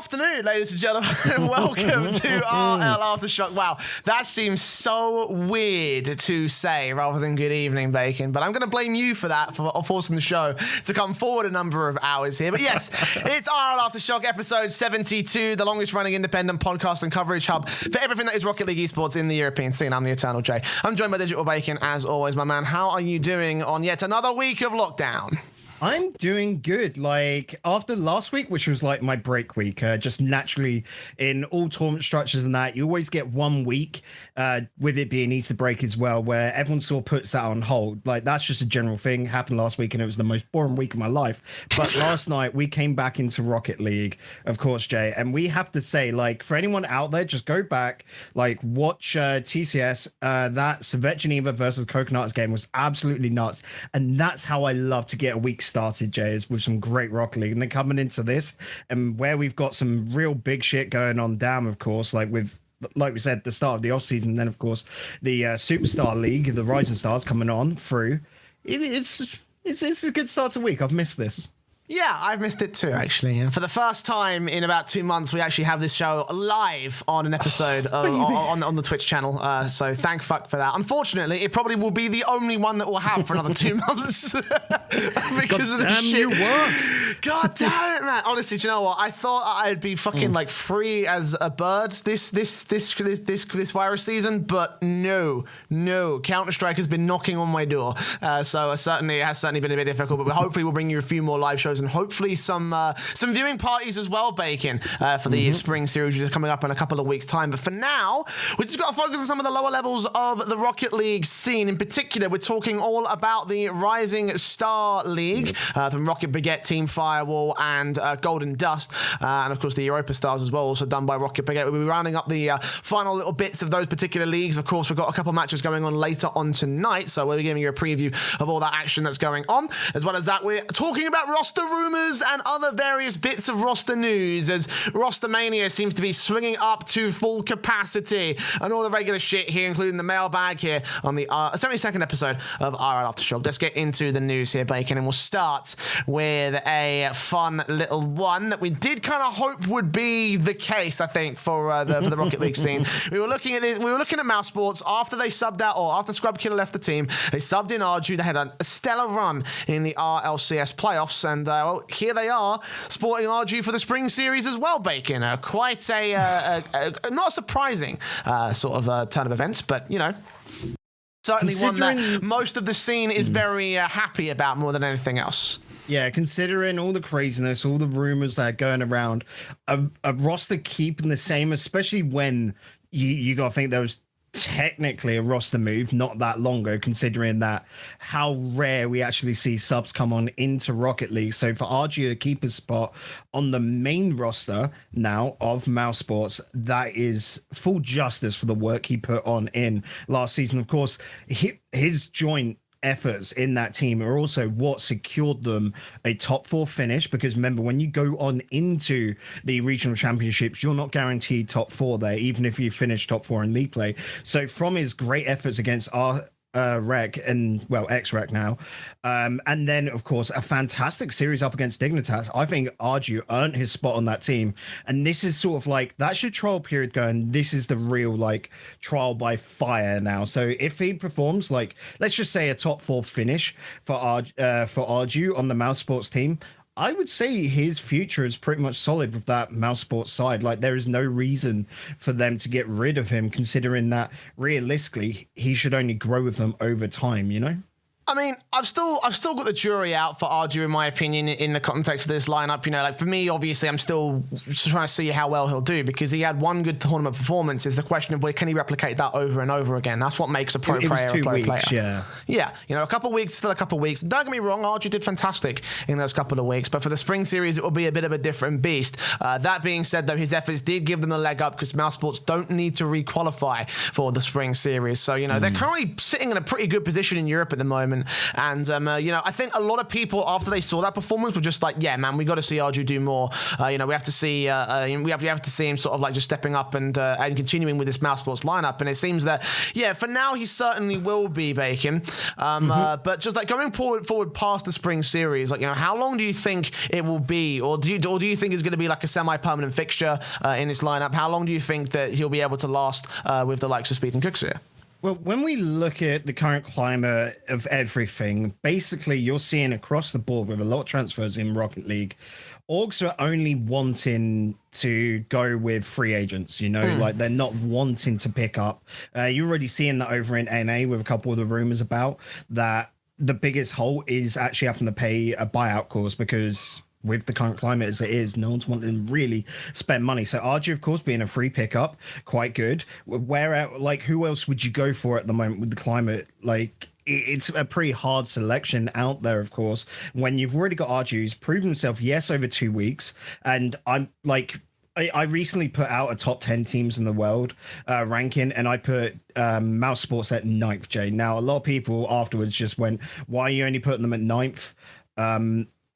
afternoon, ladies and gentlemen, and welcome to RLRShock. Wow, that seems so weird to say rather than good evening, Bacon, but I'm going to blame you for that, for forcing the show to come forward a number of hours here. But yes, it's RLRShock episode 72, the longest running independent podcast and coverage hub for everything that is Rocket League esports in the European scene. I'm the Eternal J. I'm joined by Digital Bacon, as always, my man. How are you doing on yet another week of lockdown? I'm doing good. Like, after last week, which was like my break week, just naturally in all tournament structures and that, you always get 1 week with it being Easter break as well, where everyone sort of puts that on hold. Like, that's just a general thing. Happened last week, and it was the most boring week of my life. But last night, we came back into Rocket League, of course, Jay, and we have to say, like, for anyone out there, just go back, like, watch TCS. That Servette Geneva versus Coconuts game was absolutely nuts, and that's how I love to get a week started, Jay, is with some great Rocket League. And then coming into this, and where we've got some real big shit going on down, of course, like with, like we said, the start of the offseason, and then of course the Superstar League, the Rising Stars coming on through. It's a good start to week. I've missed this. Yeah, I've missed it too, actually. And for the first time in about 2 months, we actually have this show live on an episode on the Twitch channel. So thank fuck for that. Unfortunately, it probably will be the only one that we'll have for another 2 months because of the shit. You were. God damn it, man! Honestly, do you know what? I thought I'd be fucking like free as a bird this virus season, but no. Counter-Strike has been knocking on my door. So it has certainly been a bit difficult. But hopefully, we'll bring you a few more live shows and hopefully some viewing parties as well, Bacon, for the spring series, which is coming up in a couple of weeks' time. But for now, we just got to focus on some of the lower levels of the Rocket League scene. In particular, we're talking all about the Rising Star League from Rocket, Baguette, Team Firewall, and Golden Dust, and of course the Europa Stars as well, also done by Rocket Baguette. We'll be rounding up the final little bits of those particular leagues. Of course, we've got a couple matches going on later on tonight, so we'll be giving you a preview of all that action that's going on. As well as that, we're talking about roster rumours and other various bits of roster news, as roster mania seems to be swinging up to full capacity, and all the regular shit here, including the mailbag here on the 72nd episode of RLAfterShock. Let's get into the news here, Bacon, and we'll start with a fun little one that we did kind of hope would be the case, I think, for the Rocket League scene. We were looking at Mousesports after they subbed out, or after Scrub Killa left the team. They subbed in Arju. They had a stellar run in the RLCS playoffs, and well, here they are, sporting Arju for the spring series as well, Bacon. Quite a not surprising sort of turn of events, but you know, certainly one that most of the scene is very happy about more than anything else. Yeah, considering all the craziness, all the rumors that are going around, a roster keeping the same, especially when you got to think there was technically a roster move not that long ago, considering that how rare we actually see subs come on into Rocket League. So for Arju to keep his spot on the main roster now of Mousesports, that is full justice for the work he put on in last season. Of course, his joint efforts in that team are also what secured them a top 4 finish, because remember, when you go on into the regional championships, you're not guaranteed top 4 there, even if you finish top 4 in league play. So from his great efforts against our Rec and, well, X-Rec now, and then of course a fantastic series up against Dignitas, I think Arju earned his spot on that team. And this is sort of like, that's your trial period going, this is the real like trial by fire now. So if he performs like, let's just say a top 4 finish for Arju on the Mousesports team, I would say his future is pretty much solid with that Mousesports side. Like, there is no reason for them to get rid of him, considering that realistically he should only grow with them over time, you know? I mean, I've still got the jury out for Arju, in my opinion, in the context of this lineup. You know, like for me, obviously, I'm still trying to see how well he'll do, because he had one good tournament performance. Is the question of, well, can he replicate that over and over again? That's what makes a pro player a pro player. Yeah, you know, a couple of weeks, still a couple of weeks. Don't get me wrong, Arju did fantastic in those couple of weeks, but for the spring series, it will be a bit of a different beast. That being said, though, his efforts did give them the leg up, because Mousesports don't need to re-qualify for the spring series. So, you know, they're currently sitting in a pretty good position in Europe at the moment. moment. And, I think a lot of people, after they saw that performance, were just like, yeah, man, we got to see Arju do more. We have to see we have to see him sort of like just stepping up and continuing with this Mousesports lineup. And it seems that, yeah, for now, he certainly will be, Bacon. But just like going forward past the spring series, like, how long do you think it will be? Or do you think it's going to be like a semi-permanent fixture in this lineup? How long do you think that he'll be able to last with the likes of Speed and Cooks here? Well, when we look at the current climate of everything, basically you're seeing across the board with a lot of transfers in Rocket League, orgs are only wanting to go with free agents, like they're not wanting to pick up. You're already seeing that over in NA with a couple of the rumors about that. The biggest hole is actually having to pay a buyout clause because with the current climate as it is, no one's wanting to really spend money. So Arju, of course, being a free pickup, quite good. Who else would you go for at the moment with the climate? Like, it's a pretty hard selection out there, of course, when you've already got Arju who's proven himself, yes, over 2 weeks. And I recently put out a top 10 teams in the world ranking, and I put Mousesports at 9th, Jay. Now, a lot of people afterwards just went, why are you only putting them at 9th?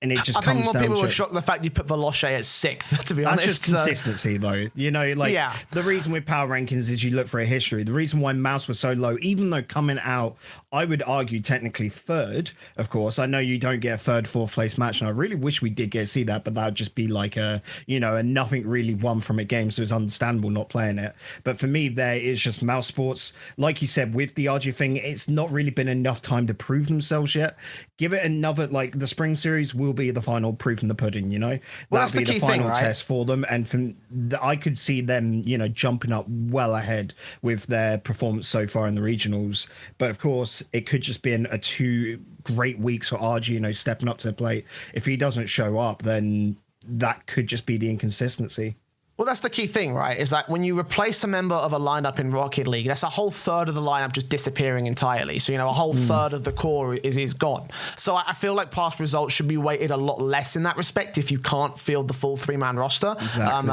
And it just I think more people were shocked the fact you put Veloce at 6th, to be honest. That's just consistency, though. The reason with power rankings is you look for a history. The reason why Mouse was so low, even though coming out, I would argue technically 3rd, of course. I know you don't get a 3rd, 4th place match, and I really wish we did get to see that, but that would just be like a nothing really won from a game, so it's understandable not playing it. But for me, there is just Mousesports. Like you said, with the RG thing, it's not really been enough time to prove themselves yet. Give it another, the spring series will be the final proof in the pudding, Well, that's that'll be the final thing, right? test for them, and I could see them jumping up well ahead with their performance so far in the regionals. But of course it could just be a 2 great weeks for RG, stepping up to the plate. If he doesn't show up, then that could just be the inconsistency. Well, that's the key thing, right? Is that when you replace a member of a lineup in Rocket League, that's a whole third of the lineup just disappearing entirely. So, a whole third of the core is gone. So I feel like past results should be weighted a lot less in that respect if you can't field the full 3-man roster. Exactly.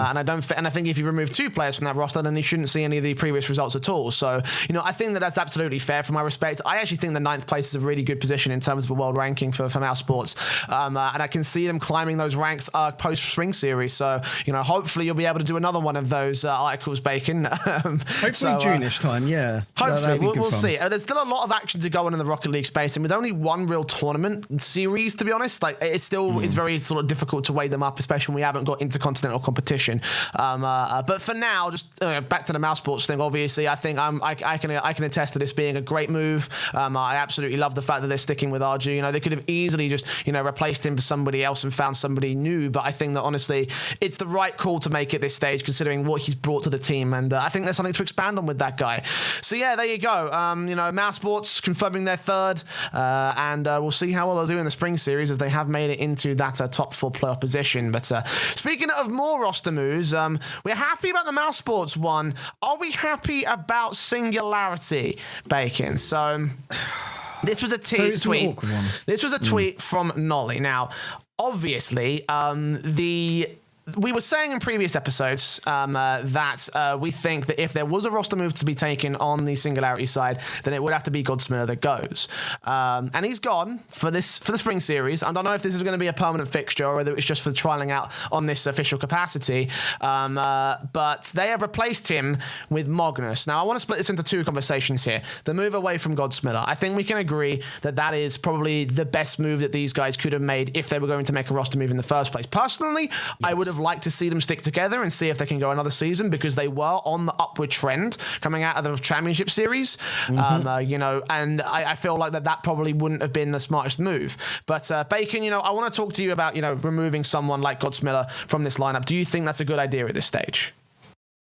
And I think if you remove 2 players from that roster, then you shouldn't see any of the previous results at all. So, I think that's absolutely fair for my respect. I actually think the 9th place is a really good position in terms of a world ranking for Mousesports. And I can see them climbing those ranks post-spring series. So, hopefully you'll be able to do another one of those articles, Bacon. Hopefully June-ish time, yeah. Hopefully, we'll see. There's still a lot of action to go on in the Rocket League space, and with only one real tournament series, to be honest, it's still it's very sort of difficult to weigh them up, especially when we haven't got intercontinental competition. But for now, just back to the Mousesports thing. Obviously, I think I can attest to this being a great move. I absolutely love the fact that they're sticking with Arju. They could have easily just replaced him for somebody else and found somebody new, but I think that honestly, it's the right call to make at this stage, considering what he's brought to the team, and I think there's something to expand on with that guy. So yeah, there you go. Mousesports confirming their 3rd, and we'll see how well they'll do in the spring series as they have made it into that top 4 playoff position. But speaking of more roster moves, we're happy about the Mousesports one. Are we happy about Singularity, Bacon? So this was a tweet. This was a tweet from Nolly. Now, obviously, we were saying in previous episodes that we think that if there was a roster move to be taken on the Singularity side, then it would have to be Godsmilla that goes. And he's gone for the spring series. I don't know if this is going to be a permanent fixture or whether it's just for trialing out on this official capacity. But they have replaced him with Mognus. Now, I want to split this into 2 conversations here. The move away from Godsmilla. I think we can agree that is probably the best move that these guys could have made if they were going to make a roster move in the first place. Personally, yes. I would have liked to see them stick together and see if they can go another season, because they were on the upward trend coming out of the championship series. And I feel like that probably wouldn't have been the smartest move. But Bacon, I want to talk to you about removing someone like Godsmilla from this lineup. Do you think that's a good idea at this stage?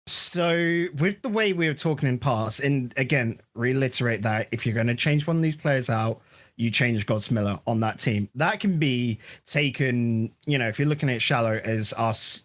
So with the way we were talking in past, and again, reiterate that if you're going to change one of these players out, you change Godsmilla on that team. That can be taken, if you're looking at Shallow as us,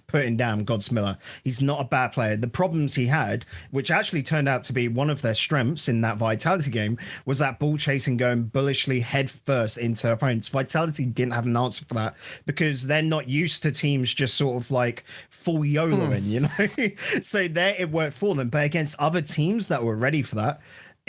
putting down Godsmilla. He's not a bad player. The problems he had, which actually turned out to be one of their strengths in that Vitality game, was that ball chasing, going bullishly head first into opponents. Vitality didn't have an answer for that because they're not used to teams just sort of like full YOLOing, So there it worked for them. But against other teams that were ready for that,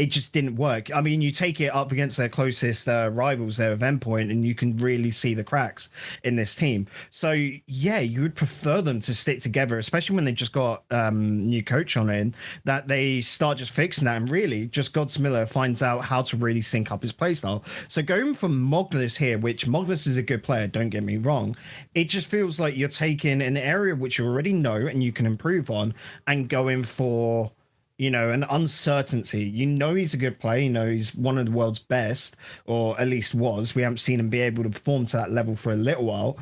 it just didn't work. I mean, you take it up against their closest rivals there of Endpoint, and you can really see the cracks in this team. So yeah, you would prefer them to stick together, especially when they just got new coach on in, that they start just fixing that, and really just Godsmilla finds out how to really sync up his playstyle. So going from Mognus here, which Mognus is a good player, don't get me wrong, it just feels like you're taking an area which you already know and you can improve on, and going for, you know, an uncertainty. You know he's a good player, you know he's one of the world's best, or at least was. We haven't seen him be able to perform to that level for a little while,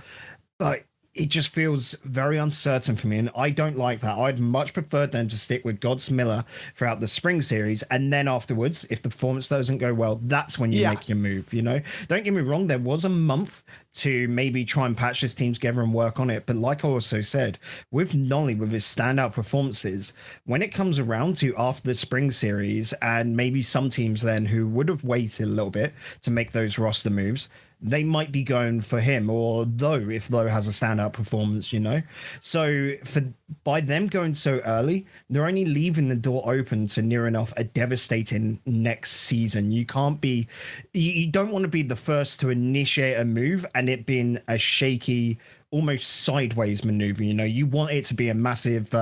but it just feels very uncertain for me, and I don't like that. I'd much prefer them to stick with Godsmilla throughout the spring series, and then afterwards, if the performance doesn't go well, that's when you make your move, you know? Don't get me wrong, there was a month to maybe try and patch this team together and work on it, but like I also said, with Nolly, with his standout performances, when it comes around to after the spring series, and maybe some teams then who would have waited a little bit to make those roster moves, they might be going for him, or Low, if Low has a standout performance, you know? So by them going so early, they're only leaving the door open to near enough a devastating next season. You can't be, you don't want to be the first to initiate a move and it being a shaky, almost sideways maneuver. You know, you want it to be a massive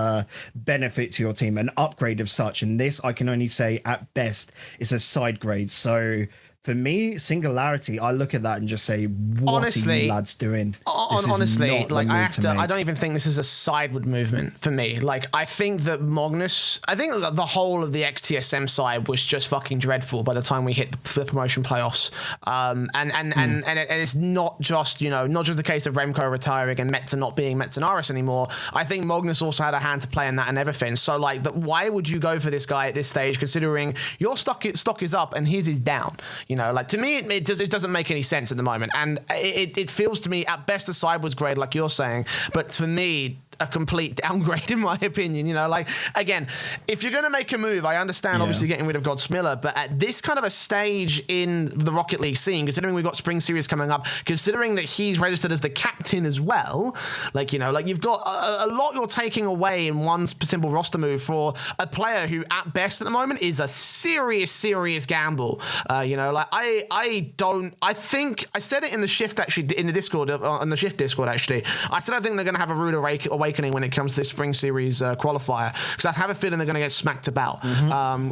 benefit to your team, an upgrade of such. And this, I can only say at best, is a side grade. So for me, Singularity, I look at that and just say, what are you lads doing? Honestly, like I don't even think this is a sideward movement for me. Like, I think that Mognus, I think that the whole of the XTSM side was just fucking dreadful by the time we hit the promotion playoffs. And it's not just, you know, not just the case of Remco retiring and Metza not being Metzenaris anymore. I think Mognus also had a hand to play in that and everything. So like, why would you go for this guy at this stage, considering your stock is up and his is down? You know, like, to me, it doesn't make any sense at the moment. And it feels to me at best a sideways grade, like you're saying. But for me, a complete downgrade, in my opinion. You know, like, again, if you're going to make a move, I understand obviously getting rid of Godsmilla, but at this kind of a stage in the Rocket League scene, considering we've got spring series coming up, considering that he's registered as the captain as well, like, you know, like, you've got a lot you're taking away in one simple roster move for a player who at best at the moment is a serious gamble. You know, like, I think I said it in the shift, actually, in the Discord, on the shift Discord, actually. I said I think they're going to have a rude awakening when it comes to this spring series qualifier, because I have a feeling they're going to get smacked about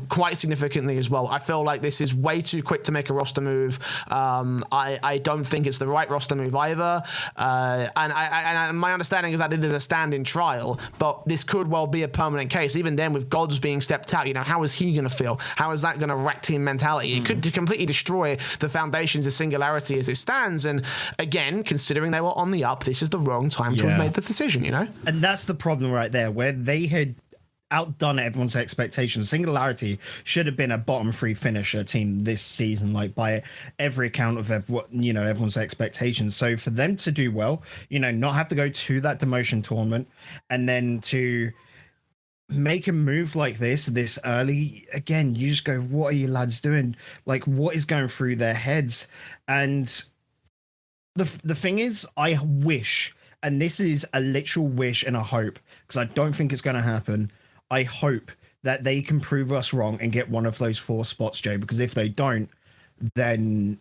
quite significantly as well. I feel like this is way too quick to make a roster move. I don't think it's the right roster move either. And my understanding is that it is a stand-in trial, but this could well be a permanent case. Even then, with Gods being stepped out, you know, how is he going to feel? How is that going to wreck team mentality? It could completely destroy the foundations of Singularity as it stands. And again, considering they were on the up, this is the wrong time to have made this decision, you know? And that's the problem right there, where they had outdone everyone's expectations. Singularity should have been a bottom three finisher team this season, like, by every account of everyone's expectations. So for them to do well, you know, not have to go to that demotion tournament, and then to make a move like this early, again, you just go, what are you lads doing? Like, what is going through their heads? And the thing is, I wish, and this is a literal wish and a hope, because I don't think it's going to happen, I hope that they can prove us wrong and get one of those 4 spots, Jay, because if they don't, then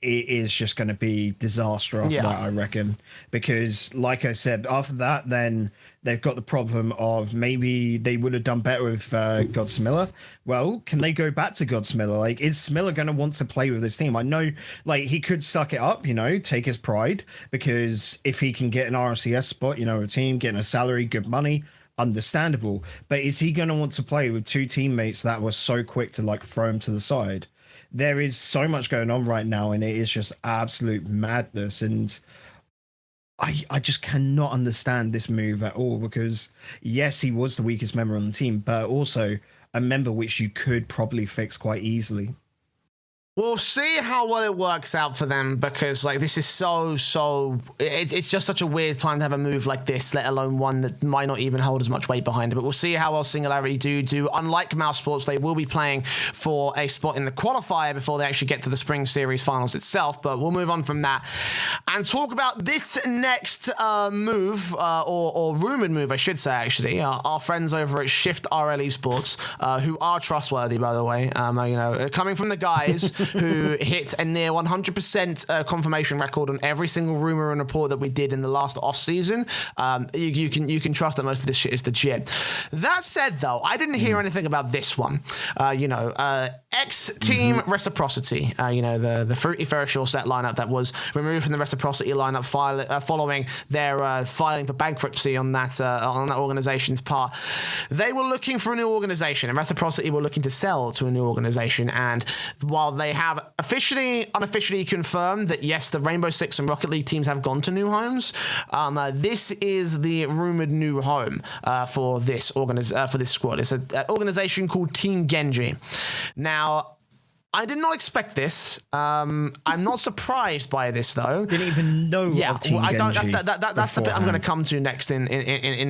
it is just going to be disaster after that, I reckon. Because, like I said, after that, then they've got the problem of maybe they would have done better with Godsmilla. Well, can they go back to Godsmilla? Like, is Smilla going to want to play with this team? I know, like, he could suck it up, you know, take his pride, because if he can get an RLCS spot, you know, a team, getting a salary, good money, understandable. But is he going to want to play with 2 teammates that were so quick to, like, throw him to the side? There is so much going on right now, and it is just absolute madness. And I just cannot understand this move at all, because yes, he was the weakest member on the team, but also a member which you could probably fix quite easily. We'll see how well it works out for them, because like this is it's just such a weird time to have a move like this, let alone one that might not even hold as much weight behind it. But we'll see how well Singularity do. Unlike Mousesports, they will be playing for a spot in the qualifier before they actually get to the Spring Series finals itself. But we'll move on from that and talk about this next move, or rumored move, I should say, actually. Our friends over at Shift RL Esports, who are trustworthy, by the way, coming from the guys who hit a near 100% confirmation record on every single rumor and report that we did in the last off-season. You can trust that most of this shit is legit. That said, though, I didn't hear anything about this one. Ex-team Reciprocity, the Fruity Ferrocial set lineup that was removed from the Reciprocity lineup following their filing for bankruptcy on that organization's part. They were looking for a new organization, and Reciprocity were looking to sell to a new organization. And while they have unofficially confirmed that yes, the Rainbow Six and Rocket League teams have gone to new homes, this is the rumored new home for this squad. It's an organization called Team Genji. Now, I did not expect this. I'm not surprised by this, though. Didn't even know of Team Genji. That's the bit I'm going to come to next in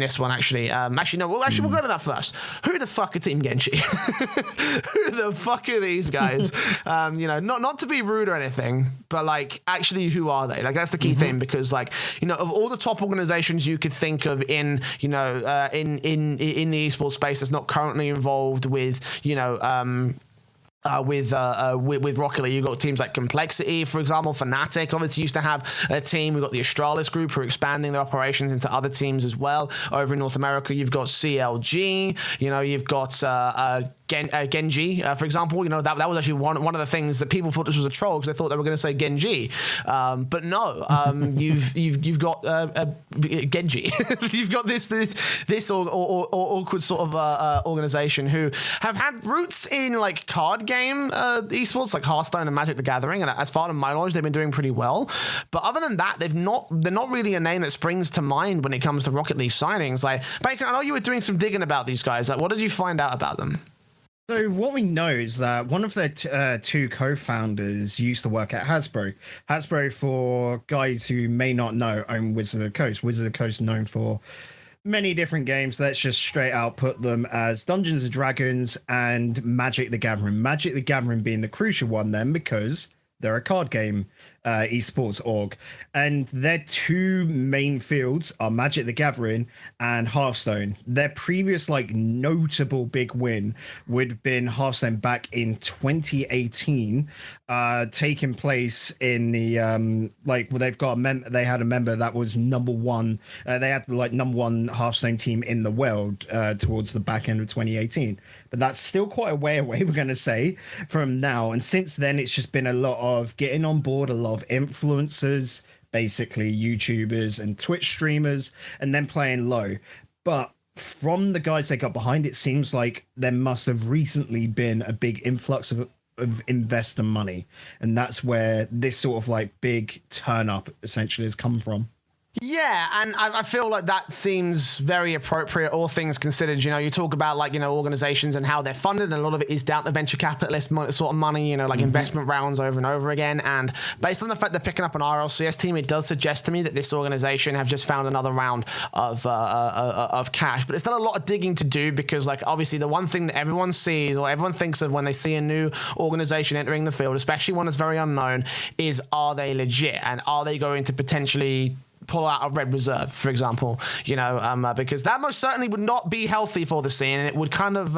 this one, actually. We'll go to that first. Who the fuck are Team Genji? Who the fuck are these guys? Not to be rude or anything, but like, actually, who are they? Like, that's the key thing, because like, of all the top organizations you could think of in the esports space that's not currently involved with, with Rocket League, you've got teams like Complexity, for example. Fnatic obviously used to have a team. We've got the Astralis group who are expanding their operations into other teams as well. Over in North America, you've got CLG, you've got Genji, for example. That was actually one of the things that people thought this was a troll, because they thought they were going to say Genji, but no. You've got Genji. You've got this awkward sort of organization who have had roots in like card game esports, like Hearthstone and Magic the Gathering, and as far as my knowledge, they've been doing pretty well. But other than that, they're not really a name that springs to mind when it comes to Rocket League signings. Like, Bacon, I know you were doing some digging about these guys. Like, what did you find out about them? So what we know is that one of their two co-founders used to work at Hasbro. Hasbro, for guys who may not know, own Wizard of the Coast. Wizard of the Coast known for many different games. Let's just straight out put them as Dungeons and Dragons and Magic the Gathering. Magic the Gathering being the crucial one then, because they're a card game esports org, and their two main fields are Magic the Gathering and Hearthstone. Their previous notable big win would have been Hearthstone back in 2018, taking place in the they've got they had a member that was number one. They had number one Hearthstone team in the world towards the back end of 2018, but that's still quite a way away, we're going to say, from now. And since then, it's just been a lot of getting on board a lot of influencers, basically YouTubers and Twitch streamers, and then playing low. But from the guys they got behind, it seems like there must have recently been a big influx of investor money, and that's where this sort of big turn up essentially has come from. Yeah, and I feel like that seems very appropriate, all things considered. You talk about organizations and how they're funded, and a lot of it is down to venture capitalist sort of money, investment rounds over and over again. And based on the fact they're picking up an RLCS team, it does suggest to me that this organization have just found another round of cash. But there's still a lot of digging to do, because obviously the one thing that everyone sees or everyone thinks of when they see a new organization entering the field, especially one that's very unknown, is, are they legit, and are they going to potentially pull out a red reserve, for example, because that most certainly would not be healthy for the scene, and it would kind of,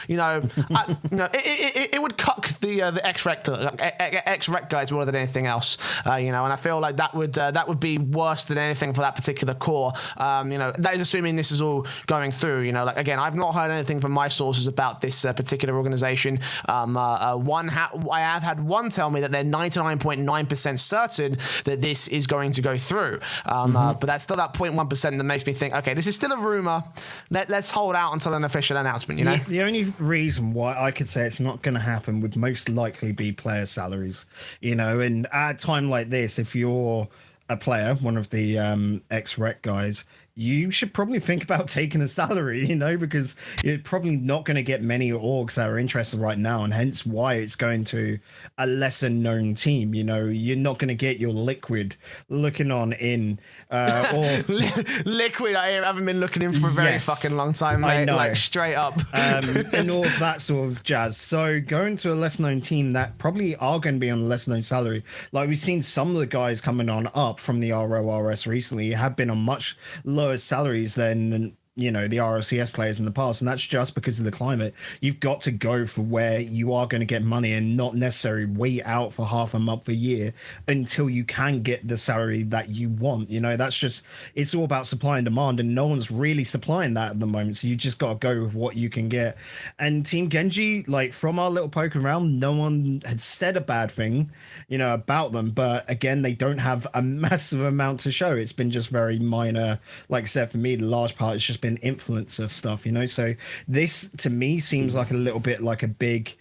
it would cuck the ex-rec guys more than anything else, and I feel like that would be worse than anything for that particular core. That is assuming this is all going through. Again, I've not heard anything from my sources about this particular organization. I have had one tell me that they're 99.9% certain that this is going to go through. But that's still that 0.1% that makes me think, okay, this is still a rumor. Let's hold out until an official announcement, The only reason why I could say it's not going to happen would most likely be player salaries, and at a time like this, if you're a player, one of the ex-rec guys, you should probably think about taking a salary, you know, because you're probably not going to get many orgs that are interested right now, and hence why it's going to a lesser known team. You know, you're not going to get your Liquid looking on in or Liquid. I haven't been looking in for a very fucking long time, mate. I know. Like straight up, and all of that sort of jazz. So going to a less known team that probably are going to be on a less known salary. Like we've seen some of the guys coming on up from the RLRS recently have been on much lower salaries than, you know, the RLCS players in the past, and that's just because of the climate. You've got to go for where you are going to get money and not necessarily wait out for half a month, a year until you can get the salary that you want. You know, that's just, it's all about supply and demand, and no one's really supplying that at the moment, so you just got to go with what you can get. And Team Genji, like from our little poke around, no one had said a bad thing, you know, about them, but again, they don't have a massive amount to show. It's been just very minor. Like I said, for me, the large part is just been influencer stuff, you know. So this to me seems like a little bit like a big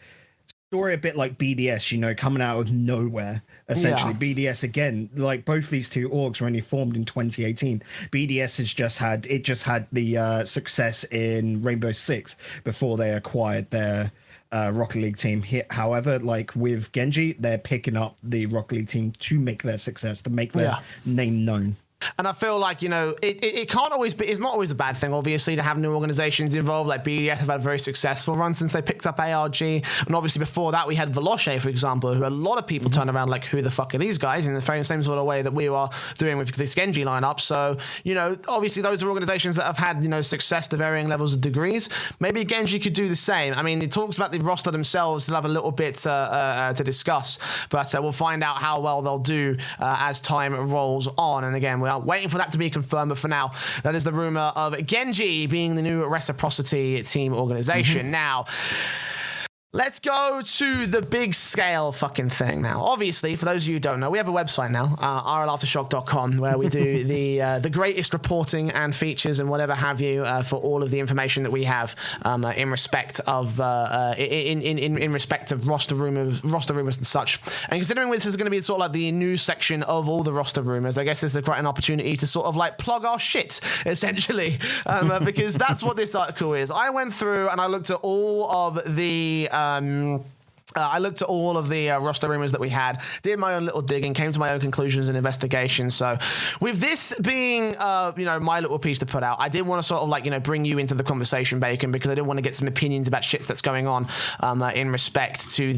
story, a bit like BDS, you know, coming out of nowhere essentially. BDS again, like both these two orgs were only formed in 2018. BDS has just had the success in Rainbow Six before they acquired their Rocket League team. However, like with Genji, they're picking up the Rocket League team to make their success, to make their name known. And I feel like, you know, it can't always be, it's not always a bad thing, obviously, to have new organizations involved. Like BDS have had a very successful run since they picked up ARG. And obviously before that, we had Veloce, for example, who a lot of people turn around like, who the fuck are these guys? In the same sort of way that we are doing with this Genji lineup. So, you know, obviously those are organizations that have had, you know, success to varying levels of degrees. Maybe Genji could do the same. I mean, it talks about the roster themselves. They'll have a little bit to discuss, but we'll find out how well they'll do as time rolls on. And again, we are waiting for that to be confirmed, but for now, that is the rumor of Genji being the new Reciprocity team organization. Now, let's go to the big scale fucking thing now. Obviously, for those of you who don't know, we have a website now, RLAfterShock.com, where we do the greatest reporting and features and whatever have you for all of the information that we have in respect of in respect of roster rumors and such. And considering this is going to be sort of like the news section of all the roster rumors, I guess this is quite an opportunity to sort of like plug our shit essentially, because that's what this article is. I went through and I looked at all of the roster rumors that we had, did my own little digging, came to my own conclusions and investigations. So with this being, you know, my little piece to put out, I did want to sort of like, you know, bring you into the conversation, Bacon, because I did want to get some opinions about shit that's going on in respect to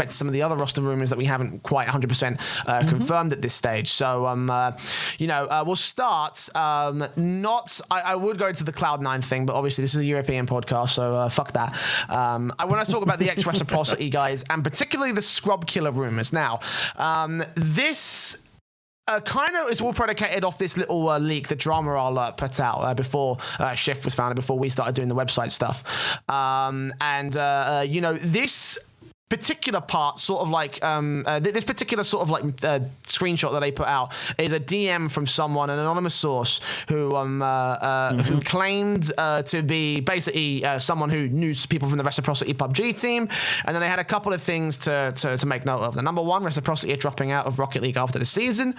some of the other roster rumors that we haven't quite 100% confirmed at this stage. So, you know, we'll start, I would go to the Cloud9 thing, but obviously this is a European podcast, so fuck that. I want to talk about the Reciprocity guys, and particularly the Scrub Killer rumors. Now, this kind of is all predicated off this little leak that Drama Alert put out before Shift was founded, before we started doing the website stuff. You know, this particular part, sort of like this particular sort of like screenshot that they put out is a DM from someone, an anonymous source who claimed to be basically someone who knew people from the Reciprocity PUBG team, and then they had a couple of things to make note of. The number one, Reciprocity are dropping out of Rocket League after the season,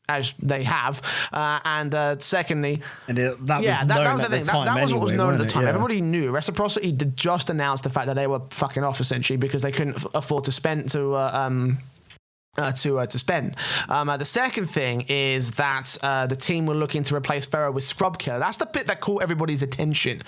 as they have, and secondly, and that was the thing. That was what was known at the time. Yeah. Everybody knew. Reciprocity did just announce the fact that they were fucking off essentially because they couldn't afford to spend to spend. The second thing is that the team were looking to replace Pharaoh with Scrub Killer. That's the bit that caught everybody's attention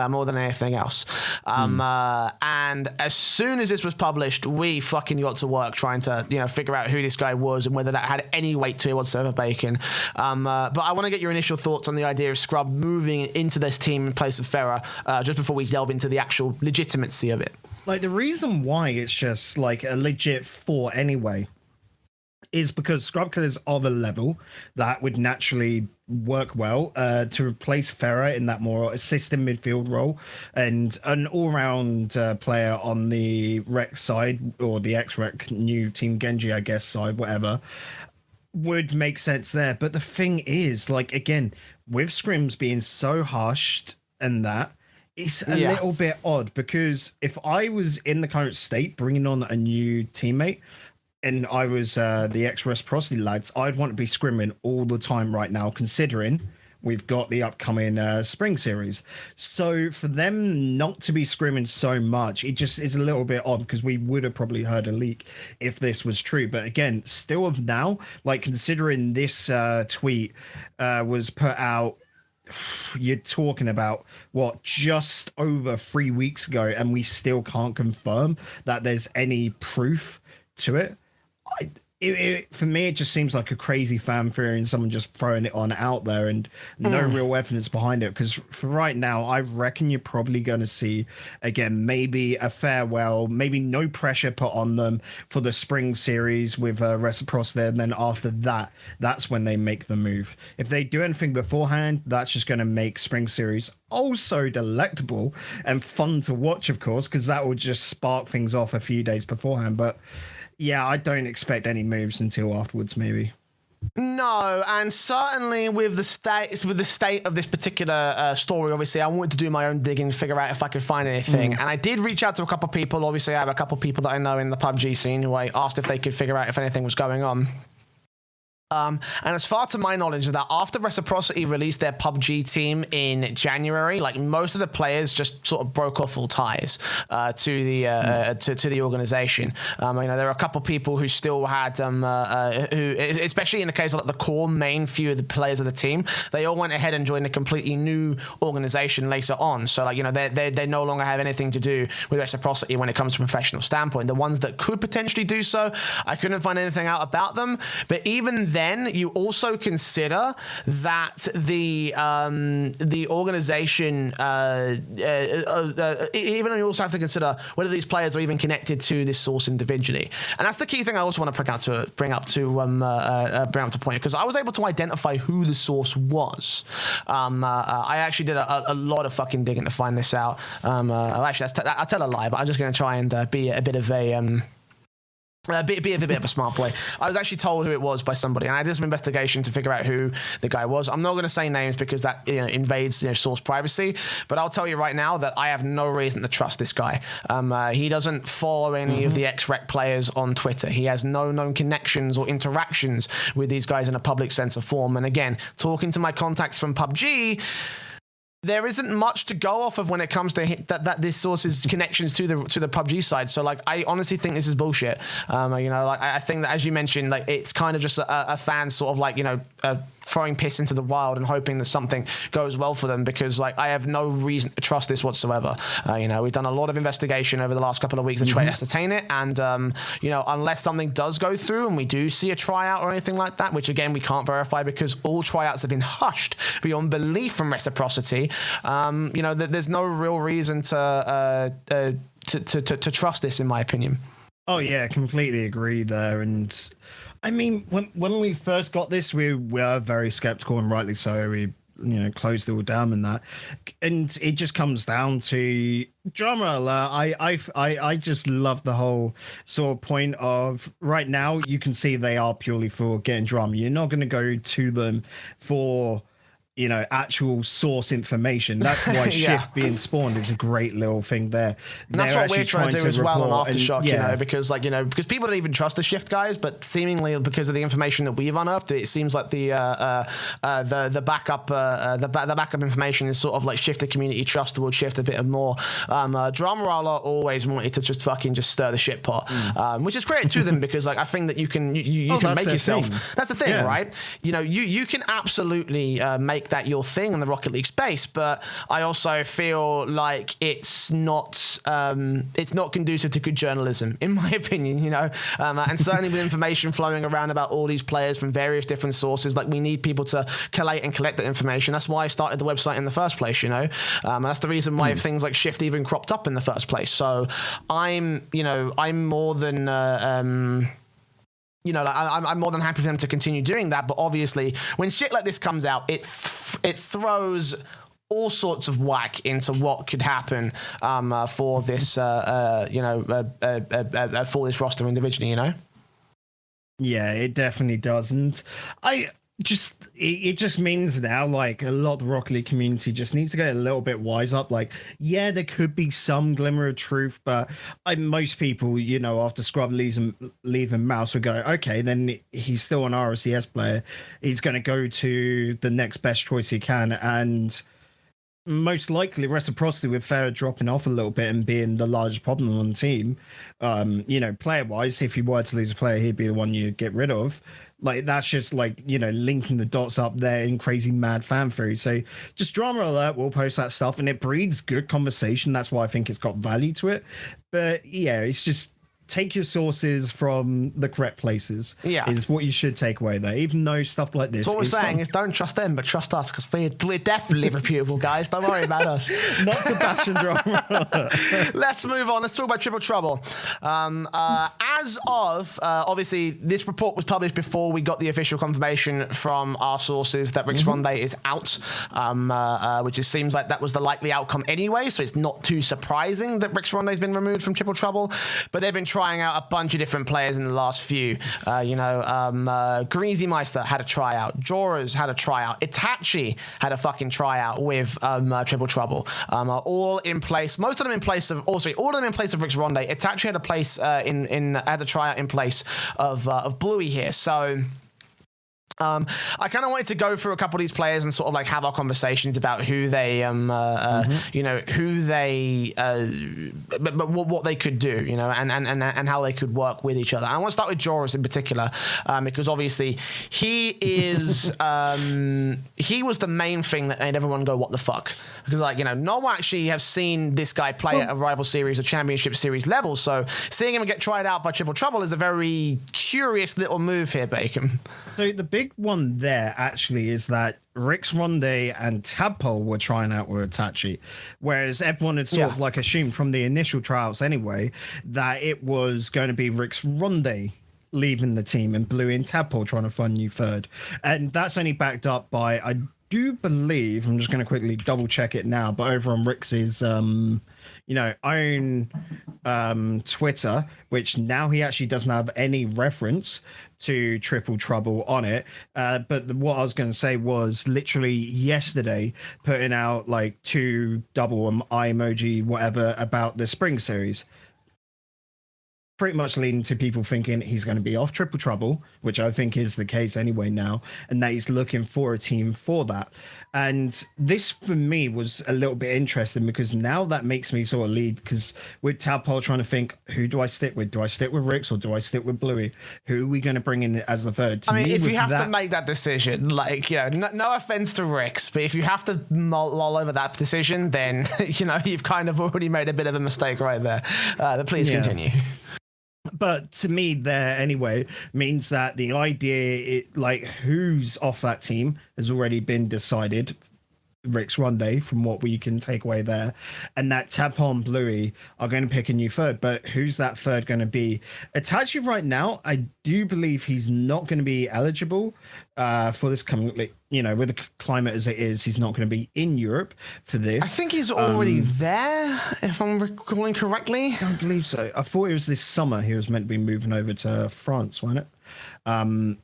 more than anything else. And as soon as this was published, we fucking got to work trying to, you know, figure out who this guy was and whether that had any weight to it whatsoever, Bacon. But I want to get your initial thoughts on the idea of Scrub moving into this team in place of Pharaoh, just before we delve into the actual legitimacy of it. Like, the reason why it's just like a legit 4 anyway is because Scrub Killer's of a level that would naturally work well to replace Farah in that more assistant midfield role, and an all-round player on the Rec side, or the ex-Rec new Team Genji, I guess, side, whatever, would make sense there. But the thing is, like, again, with scrims being so hushed and that, it's a little bit odd, because if I was in the current state bringing on a new teammate and I was the ex-Reciprocity lads, I'd want to be scrimming all the time right now, considering we've got the upcoming spring series. So for them not to be scrimmaged so much, it just is a little bit odd, because we would have probably heard a leak if this was true. But again, still of now, like considering this tweet was put out, you're talking about what, just over 3 weeks ago, and we still can't confirm that there's any proof to it. For me, it just seems like a crazy fan theory and someone just throwing it on out there and no real evidence behind it. Because for right now, I reckon you're probably going to see, again, maybe a farewell, maybe no pressure put on them for the spring series with Reciprocity. And then after that, that's when they make the move. If they do anything beforehand, that's just going to make spring series also delectable and fun to watch, of course, because that will just spark things off a few days beforehand. But yeah, I don't expect any moves until afterwards, maybe. No, and certainly with the state of this particular story, obviously, I wanted to do my own digging, figure out if I could find anything. And I did reach out to a couple of people. Obviously, I have a couple of people that I know in the PUBG scene who I asked if they could figure out if anything was going on. And as far to my knowledge, that after Reciprocity released their PUBG team in January, like most of the players just sort of broke off all ties to the organization. You know, there are a couple people who still had who, especially in the case of like the core main few of the players of the team, they all went ahead and joined a completely new organization later on. So like, you know, they no longer have anything to do with Reciprocity when it comes to a professional standpoint. The ones that could potentially do so, I couldn't find anything out about them. But even then, you also consider that the organization, even you also have to consider whether these players are even connected to this source individually, and that's the key thing I also want to bring up to point, because I was able to identify who the source was. I actually did a lot of fucking digging to find this out. Actually, I'll tell a lie, but I'm just going to try and be a bit of a be a bit of a smart play. I was actually told who it was by somebody, and I did some investigation to figure out who the guy was. I'm not going to say names because that invades source privacy, but I'll tell you right now that I have no reason to trust this guy. He doesn't follow any of the ex-rec players on Twitter. He has no known connections or interactions with these guys in a public sense of form. And again, talking to my contacts from PUBG, there isn't much to go off of when it comes to that this source's connections to the PUBG side. So like, I honestly think this is bullshit. Like I think that, as you mentioned, like it's kind of just a fan sort of like throwing piss into the wild and hoping that something goes well for them, because like I have no reason to trust this whatsoever. We've done a lot of investigation over the last couple of weeks to try to ascertain it, and unless something does go through and we do see a tryout or anything like that, which again we can't verify because all tryouts have been hushed beyond belief from Reciprocity, there's no real reason to trust this, in my opinion. Oh yeah, completely agree there. And I mean, when we first got this, we were very skeptical, and rightly so. We closed it all down and that, and it just comes down to drama alert. I just love the whole sort of point of right now. You can see they are purely for getting drama. You're not going to go to them for actual source information. That's why Shift being spawned is a great little thing there. And that's what we're trying to do as well on Aftershock, because people don't even trust the Shift guys, but seemingly because of the information that we've unearthed, it seems like the backup information is sort of like Shift the community trust towards Shift a bit more. Drama always wanted to just stir the shit pot, which is great to them, because like I think that you can make yourself. That's the thing, right? You can absolutely make that your thing in the Rocket League space, but I also feel like it's not conducive to good journalism, in my opinion. And certainly with information flowing around about all these players from various different sources, like we need people to collate and collect that information. That's why I started the website in the first place. And that's the reason why things like Shift even cropped up in the first place. So I'm more than I'm more than happy for them to continue doing that. But obviously, when shit like this comes out, it throws all sorts of whack into what could happen for this for this roster individually. Yeah, it definitely does. And I it just means now, like, a lot of the Rocket League community just needs to get a little bit wise up. Like, yeah, there could be some glimmer of truth, but most people, you know, after Scrub leaving Mouse would go, okay, then he's still an RLCS player. He's going to go to the next best choice he can, and most likely Reciprocity with Fair dropping off a little bit and being the largest problem on the team. You know, player-wise, if you were to lose a player, he'd be the one you get rid of. Like, that's just, like, you know, linking the dots up there in crazy mad fan theory. So just drama alert, we'll post that stuff, and it breeds good conversation. That's why I think it's got value to it. But yeah, it's just take your sources from the correct places. Yeah, is what you should take away there. Even though stuff like this, so what we're saying is don't trust them, but trust us, because we're definitely reputable, guys. Don't worry about us. Not Sebastian drama. Let's move on. Let's talk about Triple Trouble. As of obviously, this report was published before we got the official confirmation from our sources that Rix Ronday is out, which just seems like that was the likely outcome anyway. So it's not too surprising that Rix Ronday's been removed from Triple Trouble, but they've been trying out a bunch of different players in the last few. Greasy Meister had a tryout. Joras had a tryout. Itachi had a fucking tryout with Triple Trouble. All in place. Most of them in place of. Also, all of them in place of Rix Ronday. Itachi had a place had a tryout in place of Bluey here. So. I kind of wanted to go through a couple of these players and sort of like have our conversations about who they, you know, who they, but what they could do, you know, and how they could work with each other. And I want to start with Joras in particular, because obviously he is, he was the main thing that made everyone go, what the fuck? Because, like, you know, no one actually have seen this guy play at a rival series or championship series level. So seeing him get tried out by Triple Trouble is a very curious little move here, Bacon. So the big one there actually is that Rix Ronday and Tadpole were trying out with Hutchy, whereas everyone had sort of like assumed from the initial trials anyway that it was going to be Rix Ronday leaving the team and Blue and Tadpole trying to find new third. And that's only backed up by, I do believe, I'm just going to quickly double check it now, but over on Rix's you know, own Twitter, which now he actually doesn't have any reference to Triple Trouble on it. But what I was going to say was literally yesterday putting out like 2 double eye emoji, whatever, about the spring series. Pretty much leading to people thinking he's going to be off Triple Trouble, which I think is the case anyway now, and that he's looking for a team for that. And this, for me, was a little bit interesting because now that makes me sort of lead, because with Tadpole trying to think, who do I stick with? Do I stick with Rix or do I stick with Bluey? Who are we going to bring in as the third? I mean, if you have to make that decision, like, you know, no offense to Rix, but if you have to mull over that decision, then, you know, you've kind of already made a bit of a mistake right there. But please continue. But to me, there anyway means that the idea, like who's off that team, has already been decided. Rix Ronday, from what we can take away there, and that Tadpole and Bluey are going to pick a new third. But who's that third going to be? Itachi right now, I do believe he's not going to be eligible for this coming. You know, with the climate as it is, he's not going to be in Europe for this. I think he's already there, if I'm recalling correctly. I don't believe so. I thought it was this summer he was meant to be moving over to France, wasn't it?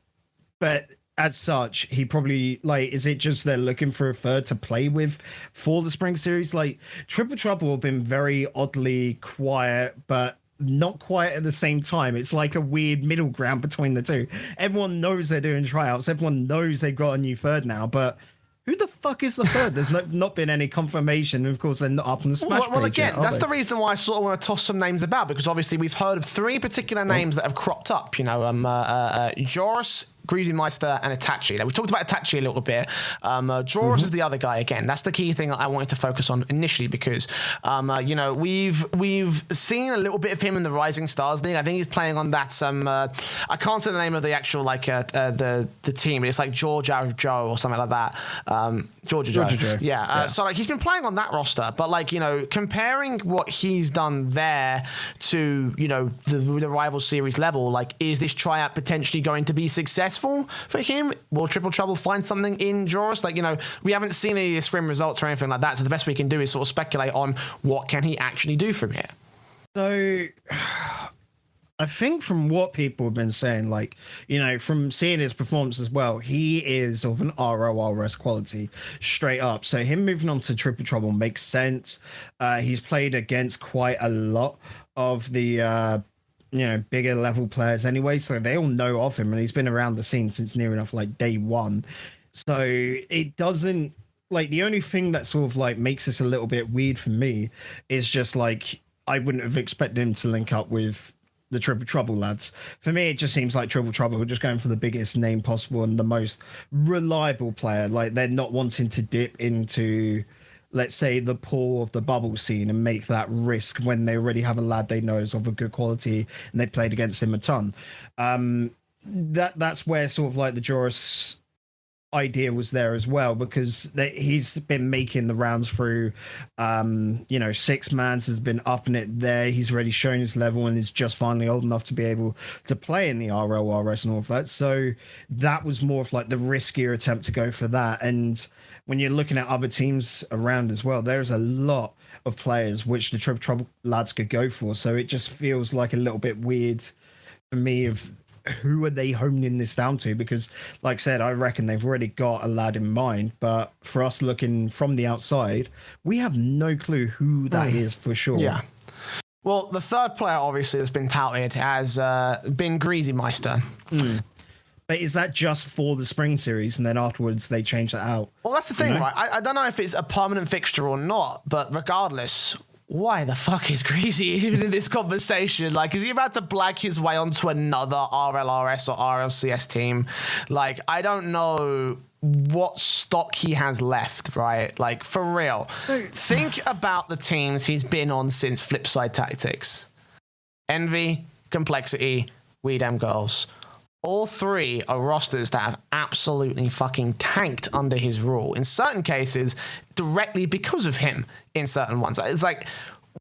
But as such, he probably, like, is it just they're looking for a third to play with for the spring series? Like, Triple Trouble have been very oddly quiet, but not quiet at the same time. It's like a weird middle ground between the two. Everyone knows they're doing tryouts. Everyone knows they've got a new third now, but who the fuck is the third? There's not been any confirmation. Of course, they're not up on the Smash Well, page again, yet, that's the reason why I sort of want to toss some names about, because obviously we've heard of 3 particular names that have cropped up. You know, Joris, Greasy Meister, and Itachi. Now, we talked about Itachi a little bit. Joris is the other guy. Again, that's the key thing I wanted to focus on initially, because you know, we've seen a little bit of him in the Rising Stars League. I think he's playing on that I can't say the name of the actual the team, but it's like JorJaJo or something like that. JorJaJo. Yeah. So like he's been playing on that roster, but like, you know, comparing what he's done there to, you know, the rival series level, like, is this tryout potentially going to be successful for him? Will Triple Trouble find something in Joris? Like, you know, we haven't seen any of the scrim results or anything like that, so the best we can do is sort of speculate on what can he actually do from here. So I think from what people have been saying, like, from seeing his performance as well, he is of an RLRS quality straight up. So him moving on to Triple Trouble makes sense. He's played against quite a lot of the, bigger level players anyway. So they all know of him, and he's been around the scene since near enough like day one. So it doesn't, like, the only thing that sort of like makes this a little bit weird for me is just like, I wouldn't have expected him to link up with the Triple Trouble lads. For me, it just seems like Triple Trouble are just going for the biggest name possible and the most reliable player. Like, they're not wanting to dip into, let's say, the pool of the bubble scene and make that risk when they already have a lad they know is of a good quality and they played against him a ton. That's where sort of like the Joris idea was there as well, because he's been making the rounds through 6 mans, has been upping it there. He's already shown his level and is just finally old enough to be able to play in the RLRS and all of that. So that was more of like the riskier attempt to go for that. And when you're looking at other teams around as well, there's a lot of players which the Triple Trouble lads could go for. So it just feels like a little bit weird for me of who are they honing this down to? Because, like I said, I reckon they've already got a lad in mind. But for us looking from the outside, we have no clue who that is for sure. Yeah. Well, the third player, obviously, that's been touted has been GreasyMeister. But is that just for the spring series and then afterwards they change that out? Well, that's the thing, right? I don't know if it's a permanent fixture or not, but regardless, why the fuck is Greasy even in this conversation? Like, is he about to blag his way onto another RLRS or RLCS team? Like, I don't know what stock he has left, right? Like, for real. Think about the teams he's been on since Flipside Tactics. Envy, Complexity, We Dem Girls. All three are rosters that have absolutely fucking tanked under his rule. In certain cases, directly because of him. In certain ones, it's like,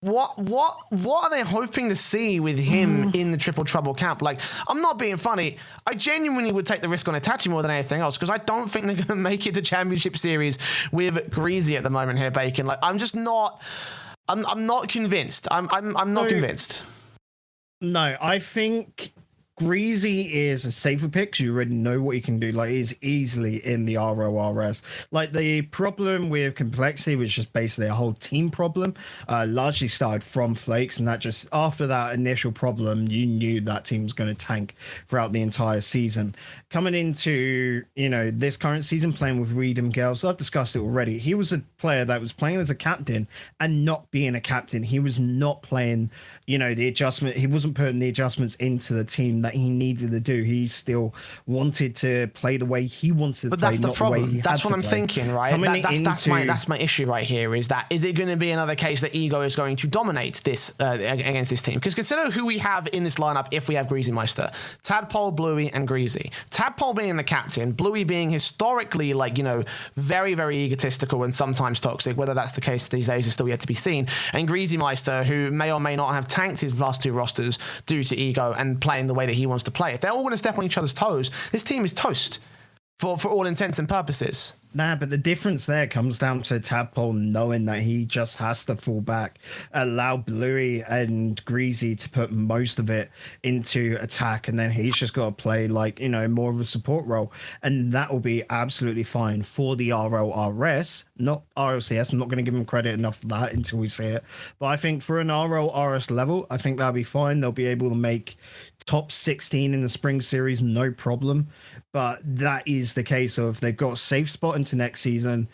what are they hoping to see with him in the Triple Trouble camp? Like, I'm not being funny. I genuinely would take the risk on Hutchy more than anything else, because I don't think they're going to make it to Championship Series with Greasy at the moment here, Bacon. Like, I'm just not. I'm not convinced. I'm not convinced. No, I think Greasy is a safer pick because you already know what he can do. Like, he's easily in the RLRS. Like, the problem with Complexity was just basically a whole team problem. Largely started from Flakes, and that just, after that initial problem, you knew that team was going to tank throughout the entire season. Coming into, this current season, playing with Reedham Girls, I've discussed it already. He was a player that was playing as a captain and not being a captain. He was not playing, the adjustment. He wasn't putting the adjustments into the team that he needed to do. He still wanted to play the way he wanted to play, that's the not problem. the way he That's had what to I'm play. thinking, right? That's my issue right here. Is it going to be another case that Ego is going to dominate this against this team? Because consider who we have in this lineup if we have GreasyMeister: Tadpole, Bluey, and Greasy. Tadpole being the captain, Bluey being historically very, very egotistical and sometimes toxic. Whether that's the case these days is still yet to be seen. And GreasyMeister, who may or may not have tanked his last two rosters due to ego and playing the way that he wants to play. If they're all going to step on each other's toes, this team is toast for all intents and purposes. Nah, but the difference there comes down to Tadpole knowing that he just has to fall back, allow Bluey and Greasy to put most of it into attack, and then he's just got to play more of a support role, and that will be absolutely fine for the RLRS, not RLCS. I'm not going to give him credit enough for that until we see it, but I think for an RLRS level, I think that'll be fine. They'll be able to make top 16 in the spring series, no problem. But that is the case of they've got a safe spot into next season.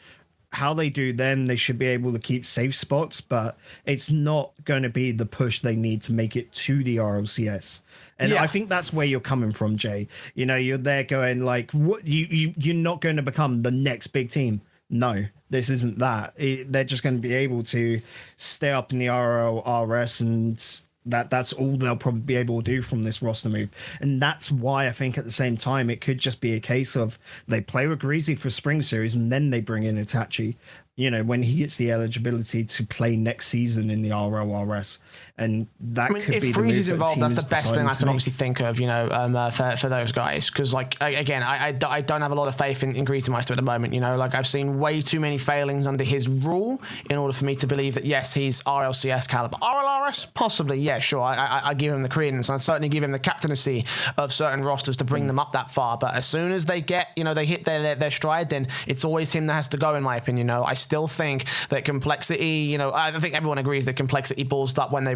How they do then, they should be able to keep safe spots, but it's not going to be the push they need to make it to the RLCS. And I think that's where you're coming from, Jay. You're there going like, what? You're not going to become the next big team. No, this isn't that. They're just going to be able to stay up in the RLRS, and that's all they'll probably be able to do from this roster move. And that's why I think at the same time it could just be a case of they play with Greasy for spring series and then they bring in Hutchy when he gets the eligibility to play next season in the RLRS. and that could if be Breezy's the move involved, that's the best thing I can make. obviously think of, for those guys. Because, like, again, I don't have a lot of faith in Greasymeister at the moment. Like, I've seen way too many failings under his rule in order for me to believe that, yes, he's RLCS caliber. RLRS, possibly, yeah, sure. I give him the credence. I'd certainly give him the captaincy of certain rosters to bring them up that far. But as soon as they get, they hit their stride, then it's always him that has to go, in my opinion. I still think that complexity, I think everyone agrees that complexity ballsed up when they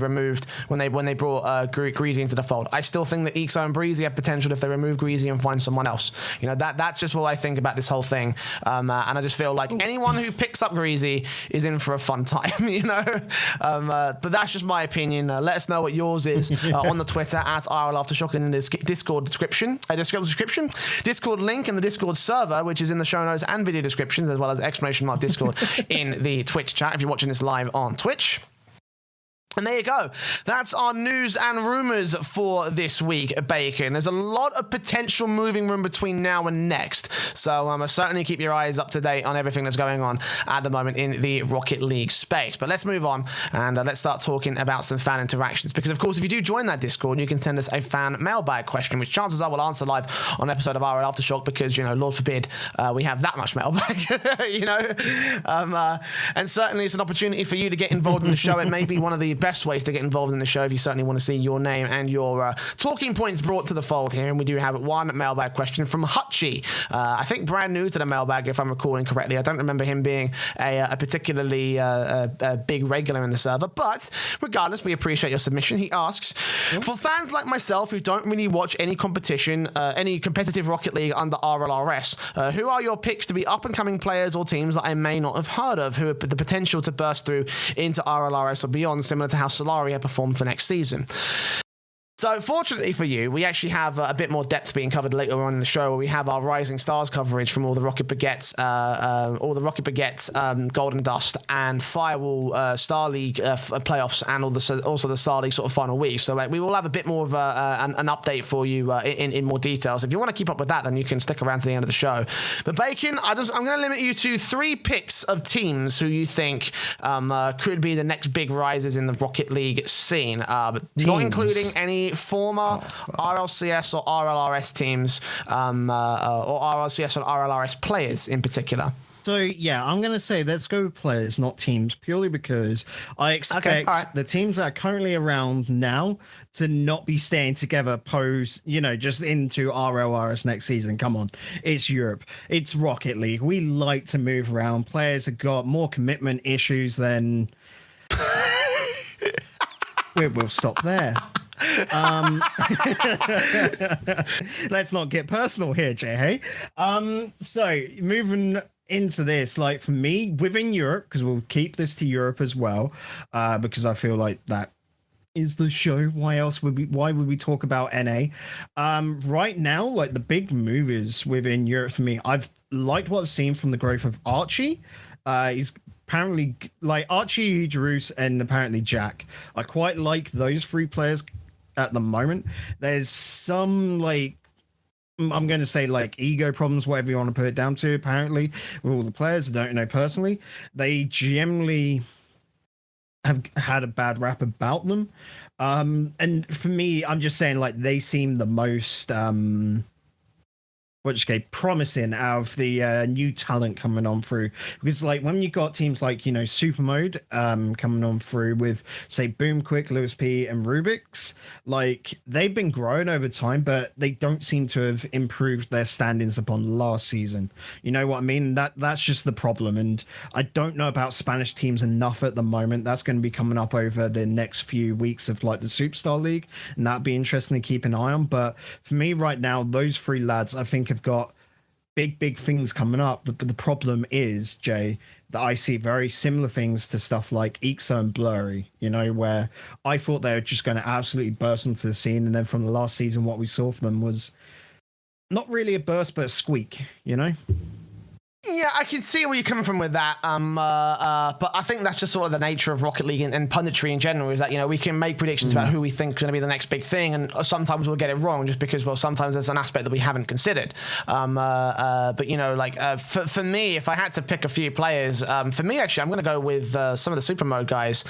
brought Greasy into the fold. I still think that Ixo and Breezy have potential if they remove Greasy and find someone else. That's just what I think about this whole thing. And I just feel like anyone who picks up Greasy is in for a fun time, but that's just my opinion. Let us know what yours is on the Twitter at RLAfterShock in the Discord description. Discord link in the Discord server, which is in the show notes and video descriptions, as well as !Discord in the Twitch chat if you're watching this live on Twitch. And there you go. That's our news and rumours for this week, Bacon. There's a lot of potential moving room between now and next. So certainly keep your eyes up to date on everything that's going on at the moment in the Rocket League space. But let's move on and let's start talking about some fan interactions. Because, of course, if you do join that Discord, you can send us a fan mailbag question, which chances are we'll answer live on an episode of RLAfterShock because, Lord forbid we have that much mailbag, and certainly it's an opportunity for you to get involved in the show. It may be one of the best ways to get involved in the show if you certainly want to see your name and your talking points brought to the fold here. And we do have one mailbag question from Hutchy. I think brand new to the mailbag, if I'm recalling correctly. I don't remember him being a particularly big regular in the server, but regardless, we appreciate your submission. He asks, for fans like myself who don't really watch any competition, any competitive Rocket League under RLRS, who are your picks to be up-and-coming players or teams that I may not have heard of, who have the potential to burst through into RLRS or beyond, similar to how Solary had performed for next season? So, fortunately for you, we actually have a bit more depth being covered later on in the show, where we have our Rising Stars coverage from all the Rocket Baguettes, Golden Dust, and Firewall Star League playoffs, and also the Star League sort of final week. So, we will have a bit more of an update for you in more details. If you want to keep up with that, then you can stick around to the end of the show. But Bacon, I'm going to limit you to 3 picks of teams who you think could be the next big rises in the Rocket League scene, but not including any former RLCS or RLRS teams, or RLCS or RLRS players in particular. So, yeah, I'm going to say let's go with players, not teams, purely because I expect the teams that are currently around now to not be staying together just into RLRS next season. Come on. It's Europe. It's Rocket League. We like to move around. Players have got more commitment issues than... We'll stop there. Let's not get personal here, Jay. Hey, so moving into this, like for me within Europe, because we'll keep this to Europe as well, because I feel like that is the show. Why would we talk about NA? Right now, like the big movers within Europe for me, I've liked what I've seen from the growth of Archie. He's apparently like Archie, Jerus, and apparently Jack. I quite like those 3 players at the moment. There's some like, I'm going to say like ego problems, whatever you want to put it down to, apparently, with all the players. I don't know personally. They generally have had a bad rap about them. And for me, I'm just saying like they seem the most promising out of the new talent coming on through, because like when you got teams like SUPRMODE coming on through with say Boomquick, Lewis P, and Rubik's, like they've been growing over time, but they don't seem to have improved their standings upon last season. You know what I mean? That's just the problem, and I don't know about Spanish teams enough at the moment. That's going to be coming up over the next few weeks of like the Superstar League, and that'd be interesting to keep an eye on. But for me right now, those 3 lads I think have got big things coming up. But the problem is, Jay, that I see very similar things to stuff like Ixo and Blurry, where I thought they were just going to absolutely burst onto the scene, and then from the last season what we saw from them was not really a burst but a squeak. Yeah, Yeah, I can see where you're coming from with that. But I think that's just sort of the nature of Rocket League and punditry in general, is that, you know, we can make predictions about who we think is going to be the next big thing, and sometimes we'll get it wrong just because, well, sometimes there's an aspect that we haven't considered. But, you know, like, for me, if I had to pick a few players, for me, actually, I'm going to go with some of the SUPRMODE guys,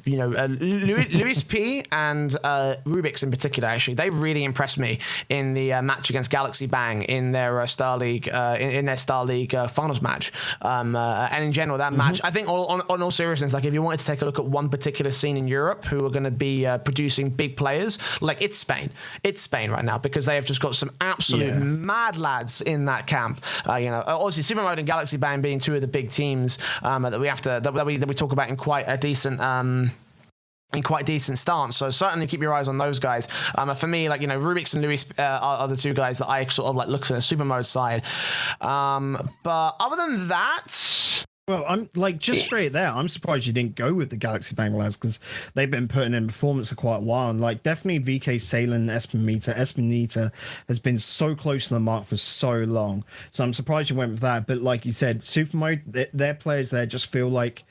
you know, Luis P and Rubik's in particular, actually. They really impressed me in the match against Galazy Bang in their Star League, in their Star League finals match. And in general, that match, I think on all seriousness, like, if you wanted to take a look at one particular scene in Europe who are going to be producing big players, like, it's Spain. It's Spain right now, because they have just got some absolute mad lads in that camp. You know, obviously SUPRMODE and Galazy Bang being two of the big teams that we have to that we talk about in quite a decent stance. So certainly keep your eyes on those guys. For me, like, you know, Rubik's and Luis are the two guys that I sort of like look for the SUPRMODE side. But other than that, well, I'm like, just straight there, I'm surprised you didn't go with the Galazy Bang lads, because they've been putting in performance for quite a while. And like, definitely VK Salen, Espanita has been so close to the mark for so long. So I'm surprised you went with that. But like you said, SUPRMODE, their players there just feel like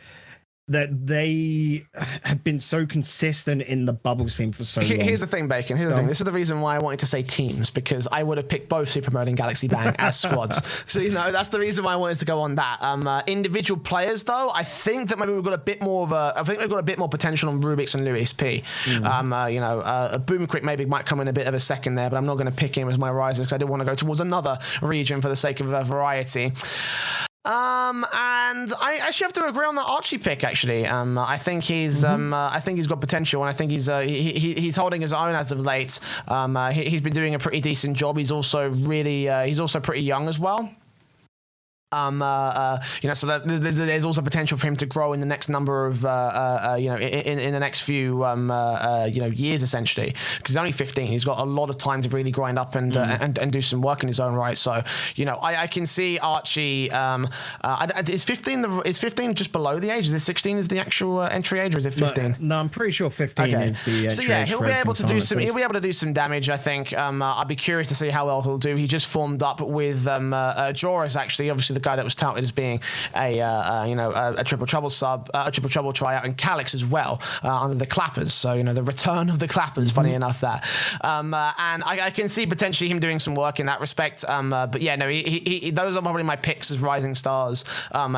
that they have been so consistent in the bubble scene for so long. Here's the thing, Bacon. Here's the thing. This is the reason why I wanted to say teams, because I would have picked both SUPRMODE and Galazy Bang as squads. So, you know, that's the reason why I wanted to go on that. Individual players, though, I think that maybe we've got a bit more potential on Rubik's and Luis P. You know, Boom Quick maybe might come in a bit of a second there, but I'm not going to pick him as my riser because I didn't want to go towards another region for the sake of variety. And I actually have to agree on the Archie pick. Actually, I think he's got potential, and I think he's holding his own as of late. He's been doing a pretty decent job. He's also pretty young as well. You know, so that there's also potential for him to grow in the next number of, you know, in the next few, you know, years, essentially, because he's only 15. He's got a lot of time to really grind up and do some work in his own right. So, you know, I can see Archie. Is 15 just below the age? Is it 16 is the actual entry age, or is it 15? No, I'm pretty sure 15 is the entry. So yeah, he'll be able to do some damage, I think. I'd be curious to see how well he'll do. He just formed up with Joris, actually, obviously the guy that was touted as being a triple trouble sub, a triple trouble tryout, and Calix as well under the Clappers. So, you know, the return of the Clappers. Funny enough, that, and I can see potentially him doing some work in that respect. But yeah, no, those are probably my picks as Rising Stars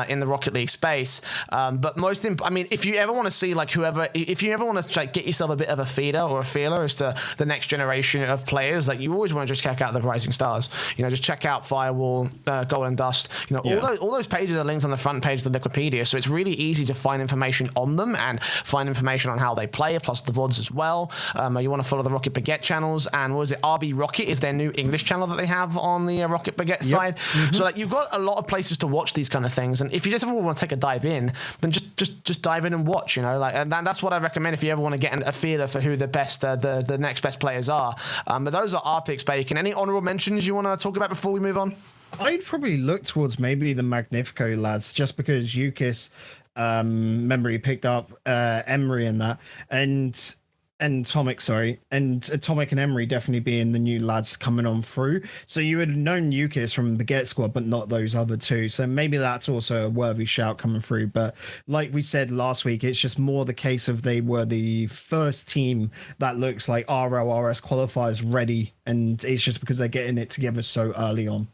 in the Rocket League space. But I mean, if you ever want to see if you ever want to get yourself a bit of a feeder or a feeler as to the next generation of players, like, you always want to just check out the Rising Stars. You know, just check out Firewall, Golden Dust. You know, all those pages are linked on the front page of the Wikipedia, so it's really easy to find information on them and find information on how they play, plus the VODs as well. You want to follow the Rocket Baguette channels, and what is it, RB Rocket is their new English channel that they have on the Rocket Baguette side. So, like, you've got a lot of places to watch these kind of things, and if you just ever want to take a dive in, then just dive in and watch, you know, like, and that's what I recommend if you ever want to get a feeler for who the best, the next best players are. But those are our picks, Bacon. Any honorable mentions you want to talk about before we move on? I'd probably look towards maybe the Magnifico lads, just because Yukis, remember he picked up Emery in that, and Atomic, and Atomic and Emery definitely being the new lads coming on through. So you would have known Yukis from the Baguette squad, but not those other two. So maybe that's also a worthy shout coming through. But like we said last week, it's just more the case of they were the first team that looks like RLRS qualifiers ready, and it's just because they're getting it together so early on.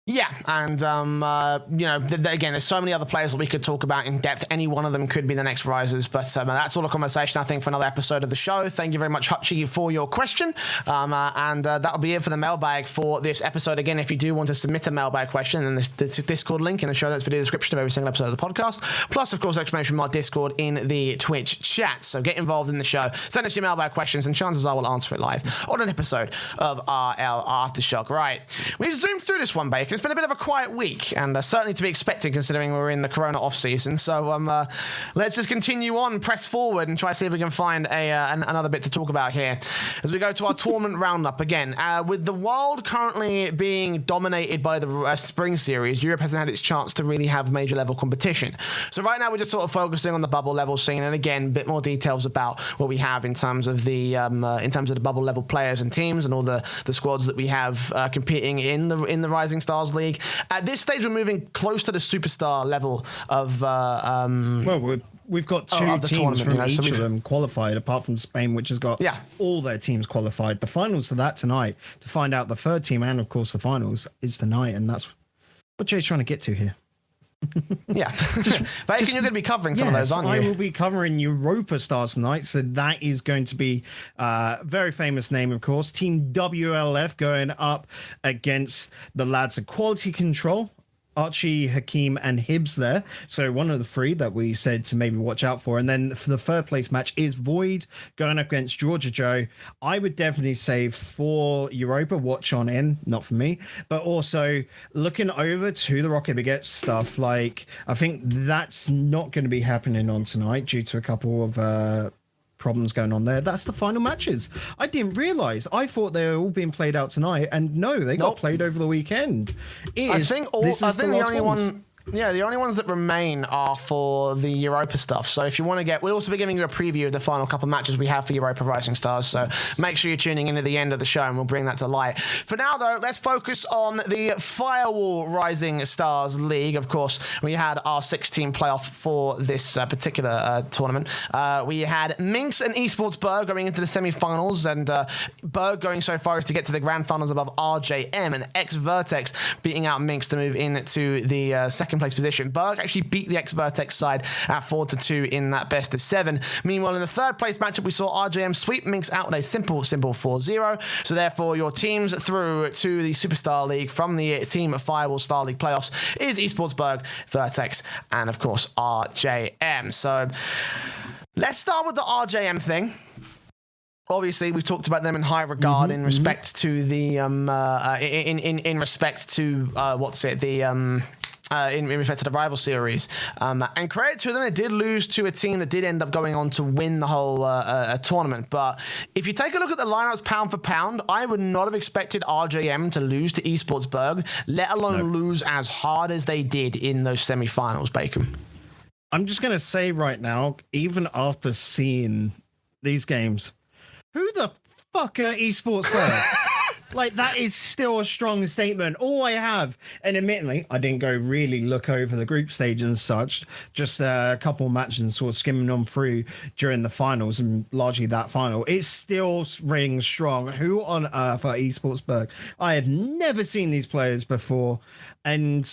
Yeah, and, you know, again, there's so many other players that we could talk about in depth. Any one of them could be the next risers, but that's all a conversation, I think, for another episode of the show. Thank you very much, Hutchy, for your question. And that'll be it for the mailbag for this episode. Again, if you do want to submit a mailbag question, then there's a Discord link in the show notes video description of every single episode of the podcast. Plus, of course, exclamation mark Discord in the Twitch chat. So get involved in the show. Send us your mailbag questions, and chances are we'll answer it live on an episode of RLAfterShock. Right. We've zoomed through this one, Bacon. It's been a bit of a quiet week, and certainly to be expected considering we're in the Corona off-season. So let's just continue on, press forward, and try to see if we can find another bit to talk about here as we go to our tournament roundup. Again, with the world currently being dominated by the spring series, Europe hasn't had its chance to really have major level competition. So right now we're just sort of focusing on the bubble level scene, and again, a bit more details about what we have in terms of the bubble level players and teams, and all the squads that we have competing in the Rising Stars Stars League. At this stage, we're moving close to the superstar level of. Well, we've got two teams from each of them qualified, apart from Spain, which has got all their teams qualified. The finals are that tonight. To find out the third team and, of course, the finals is tonight, and that's what Jay's trying to get to here. Yeah, but you're going to be covering some of those, aren't you? I will be covering Europa Stars tonight, so that is going to be a very famous name, of course. Team WLF going up against the lads at Quality Control. Archie, Hakeem, and Hibbs there. So one of the three that we said to maybe watch out for. And then for the third place match is Void going up against JorJaJo. I would definitely say for Europa, watch on in, not for me, but also looking over to the Rocket Baguette stuff. Like, I think that's not going to be happening on tonight due to a couple of problems going on there. That's the final matches. I didn't realize. I thought they were all being played out tonight, and no, they got played over the weekend. I think the only one. Yeah, the only ones that remain are for the Europa stuff. So if you want to get, we'll also be giving you a preview of the final couple of matches we have for Europa Rising Stars. So make sure you're tuning in at the end of the show and we'll bring that to light. For now, though, let's focus on the Firewall Rising Stars League. Of course, we had our 6-team playoff for this particular tournament. We had Minx and Esports BERG going into the semi-finals, and BERG going so far as to get to the grand finals above RJM, and X-Vertex beating out Minx to move into the second place position. BERG actually beat the X-Vertex side at 4-2 in that best of 7. Meanwhile, in the third place matchup, we saw RJM sweep Minx out with a simple 4-0. So therefore, your teams through to the Superstar League from the Team Firewall Star League playoffs is Esports BERG, Vertex, and of course RJM. So let's start with the RJM thing. Obviously, we've talked about them in high regard in respect to the in respect to in respect to the rival series. And credit to them, they did lose to a team that did end up going on to win the whole tournament. But if you take a look at the lineups pound for pound, I would not have expected RJM to lose to Esports BERG, let alone lose as hard as they did in those semi-finals, Bacon. I'm just going to say right now, even after seeing these games, who the fuck are Esports BERG? Like, that is still a strong statement. All I have, and admittedly, I didn't go really look over the group stage and such, just a couple of matches and sort of skimming on through during the finals and largely that final. It still rings strong. Who on earth are Esports BERG? I have never seen these players before, and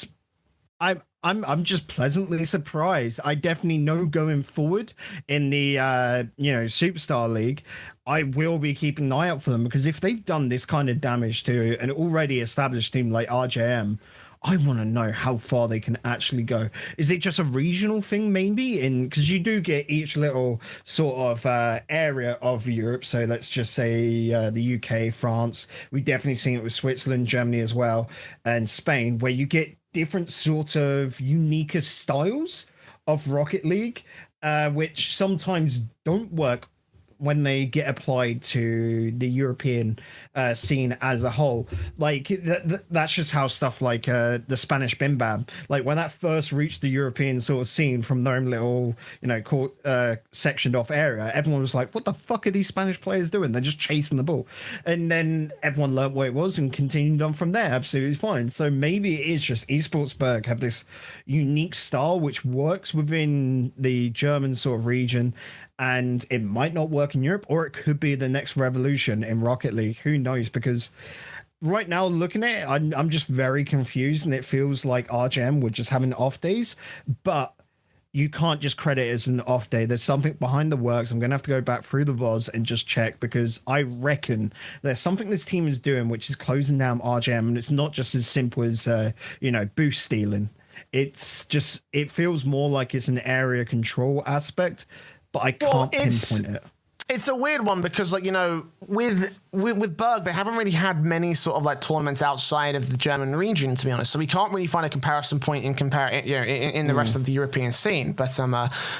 I'm just pleasantly surprised. I definitely know going forward in the Superstar League, I will be keeping an eye out for them, because if they've done this kind of damage to an already established team like RJM, I want to know how far they can actually go. Is it just a regional thing, maybe? Because you do get each little sort of area of Europe. So let's just say the UK, France. We've definitely seen it with Switzerland, Germany as well, and Spain, where you get different sort of unique styles of Rocket League, which sometimes don't work when they get applied to the European scene as a whole. Like, that's just how stuff like the Spanish Bim Bam, like when that first reached the European sort of scene from their own little, sectioned off area, everyone was like, what the fuck are these Spanish players doing? They're just chasing the ball. And then everyone learned what it was and continued on from there. Absolutely fine. So maybe it is just Esports BERG have this unique style which works within the German sort of region, and it might not work in Europe, or it could be the next revolution in Rocket League. Who knows? Because right now, looking at it, I'm just very confused, and it feels like RJM would just having off days. But you can't just credit it as an off day. There's something behind the works. I'm going to have to go back through the VODs and just check, because I reckon there's something this team is doing which is closing down RJM, and it's not just as simple as, boost stealing. It's just, it feels more like it's an area control aspect, but I can't pinpoint it. It's a weird one because, with BERG, they haven't really had many sort of like tournaments outside of the German region, to be honest. So we can't really find a comparison point in the rest of the European scene. But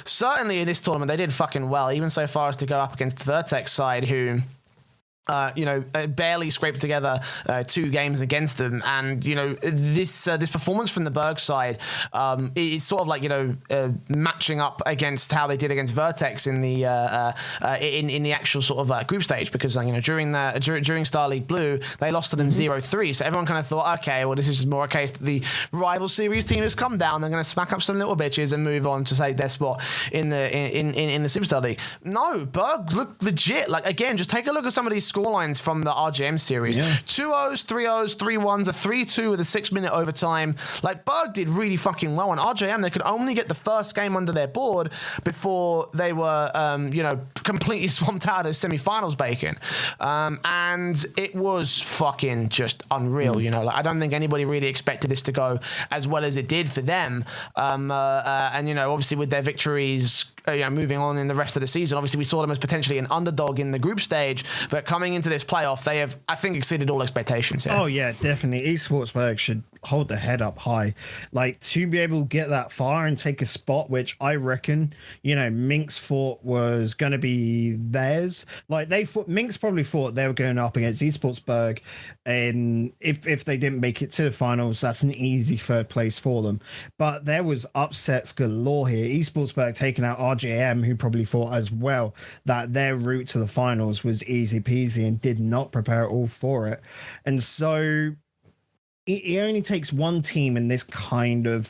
certainly in this tournament, they did fucking well, even so far as to go up against the Vertex side, who barely scraped together 2 games against them, and this performance from the BERG side is sort of like matching up against how they did against Vertex in the in the actual sort of group stage, because during Star League Blue they lost to them 0-3, so everyone kind of thought, okay, well, this is just more a case that the rival series team has come down, they're going to smack up some little bitches and move on to save their spot in the Superstar League. No, BERG look legit. Like, again, just take a look at some of these scorelines from the RGM series. 2-0s, 3-0s, 3-1s, a 3-2 with a 6-minute overtime. Like, BERG did really fucking well. And RGM, they could only get the first game under their board before they were, completely swamped out of semi-finals bacon. And it was fucking just unreal, I don't think anybody really expected this to go as well as it did for them. And, obviously with their victories, moving on in the rest of the season, obviously we saw them as potentially an underdog in the group stage, but coming into this playoff, they have, I think, exceeded all expectations here. Oh yeah, definitely. Esports should hold their head up high, like, to be able to get that far and take a spot, which I reckon, Minx thought was going to be theirs. Like, Minx probably thought they were going up against Esports, and if they didn't make it to the finals, that's an easy 3rd place for them. But there was upsets galore here. Esports taking out RJM, who probably thought as well that their route to the finals was easy peasy and did not prepare at all for it. And so it only takes one team in this kind of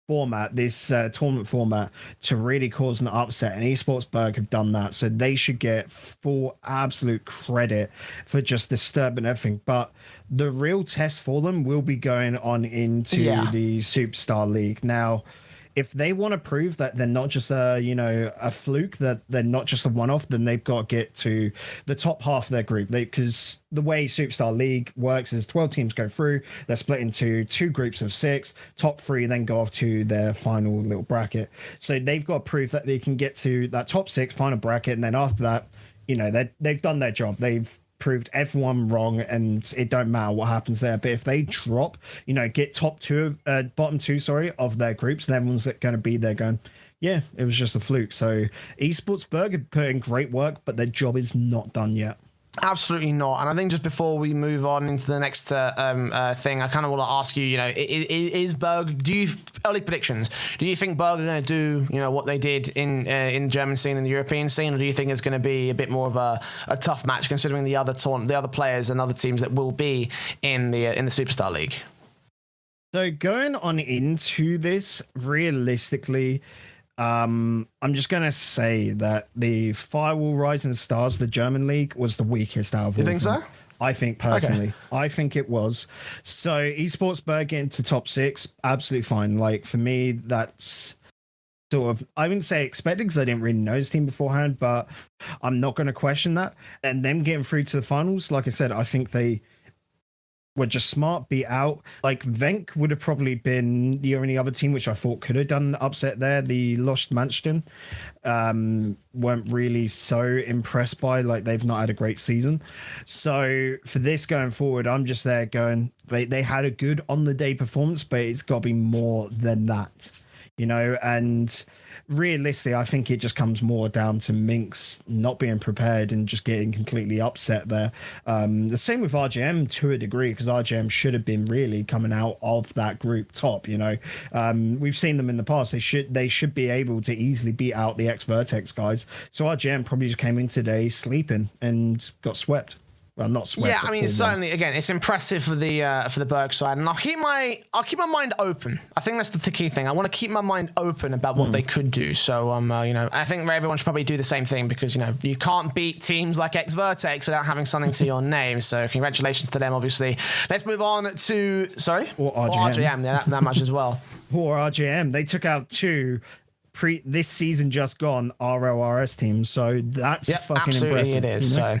format, this tournament format, to really cause an upset, and Esports have done that, so they should get full absolute credit for just disturbing everything. But the real test for them will be going on into the Superstar League. Now, if they want to prove that they're not just a fluke, that they're not just a one-off, then they've got to get to the top half of their group. Because the way Superstar League works is 12 teams go through, they're split into 2 groups of 6, top 3 then go off to their final little bracket. So they've got to prove that they can get to that top 6 final bracket, and then after that, they've done their job. They've proved everyone wrong, and it don't matter what happens there. But if they drop, get bottom two of their groups, and everyone's going to be there going, yeah, it was just a fluke. So Esports have put in great work, but their job is not done yet. Absolutely not. And I think just before we move on into the next thing, I kind of want to ask you, is BERG, early predictions, do you think BERG are going to do, what they did in the German scene and the European scene, or do you think it's going to be a bit more of a tough match considering the other players and other teams that will be in the Superstar League? So going on into this, realistically, I'm just going to say that the Firewall Rising Stars, the German league, was the weakest out of all. You think so? I think personally. Okay. I think it was. So Esports getting to top 6, absolutely fine. Like, for me, that's sort of, I wouldn't say expected because I didn't really know this team beforehand, but I'm not going to question that. And them getting through to the finals, like I said, I think they were just smart, beat out. Like, Venk would have probably been the only other team which I thought could have done the upset there. The Lost Manchton weren't really so impressed by, like, they've not had a great season. So for this going forward, I'm just there going, they had a good on the day performance, but it's got to be more than that, and realistically, I think it just comes more down to Minx not being prepared and just getting completely upset there. The same with RGM to a degree, because RGM should have been really coming out of that group top. We've seen them in the past. They should be able to easily beat out the ex-Vertex guys. So RGM probably just came in today sleeping and got swept. Well, not swept. Yeah, I mean, certainly, again, it's impressive for the BERG side, and I'll keep my mind open. I think that's the key thing. I want to keep my mind open about what they could do. So, I think everyone should probably do the same thing, because you can't beat teams like ex-Vertex without having something to your name. So, congratulations to them, obviously. Let's move on to or RGM. Yeah, that much as well. Or RGM. They took out 2 this season just gone RLRS teams. So that's fucking absolutely impressive. It is. So.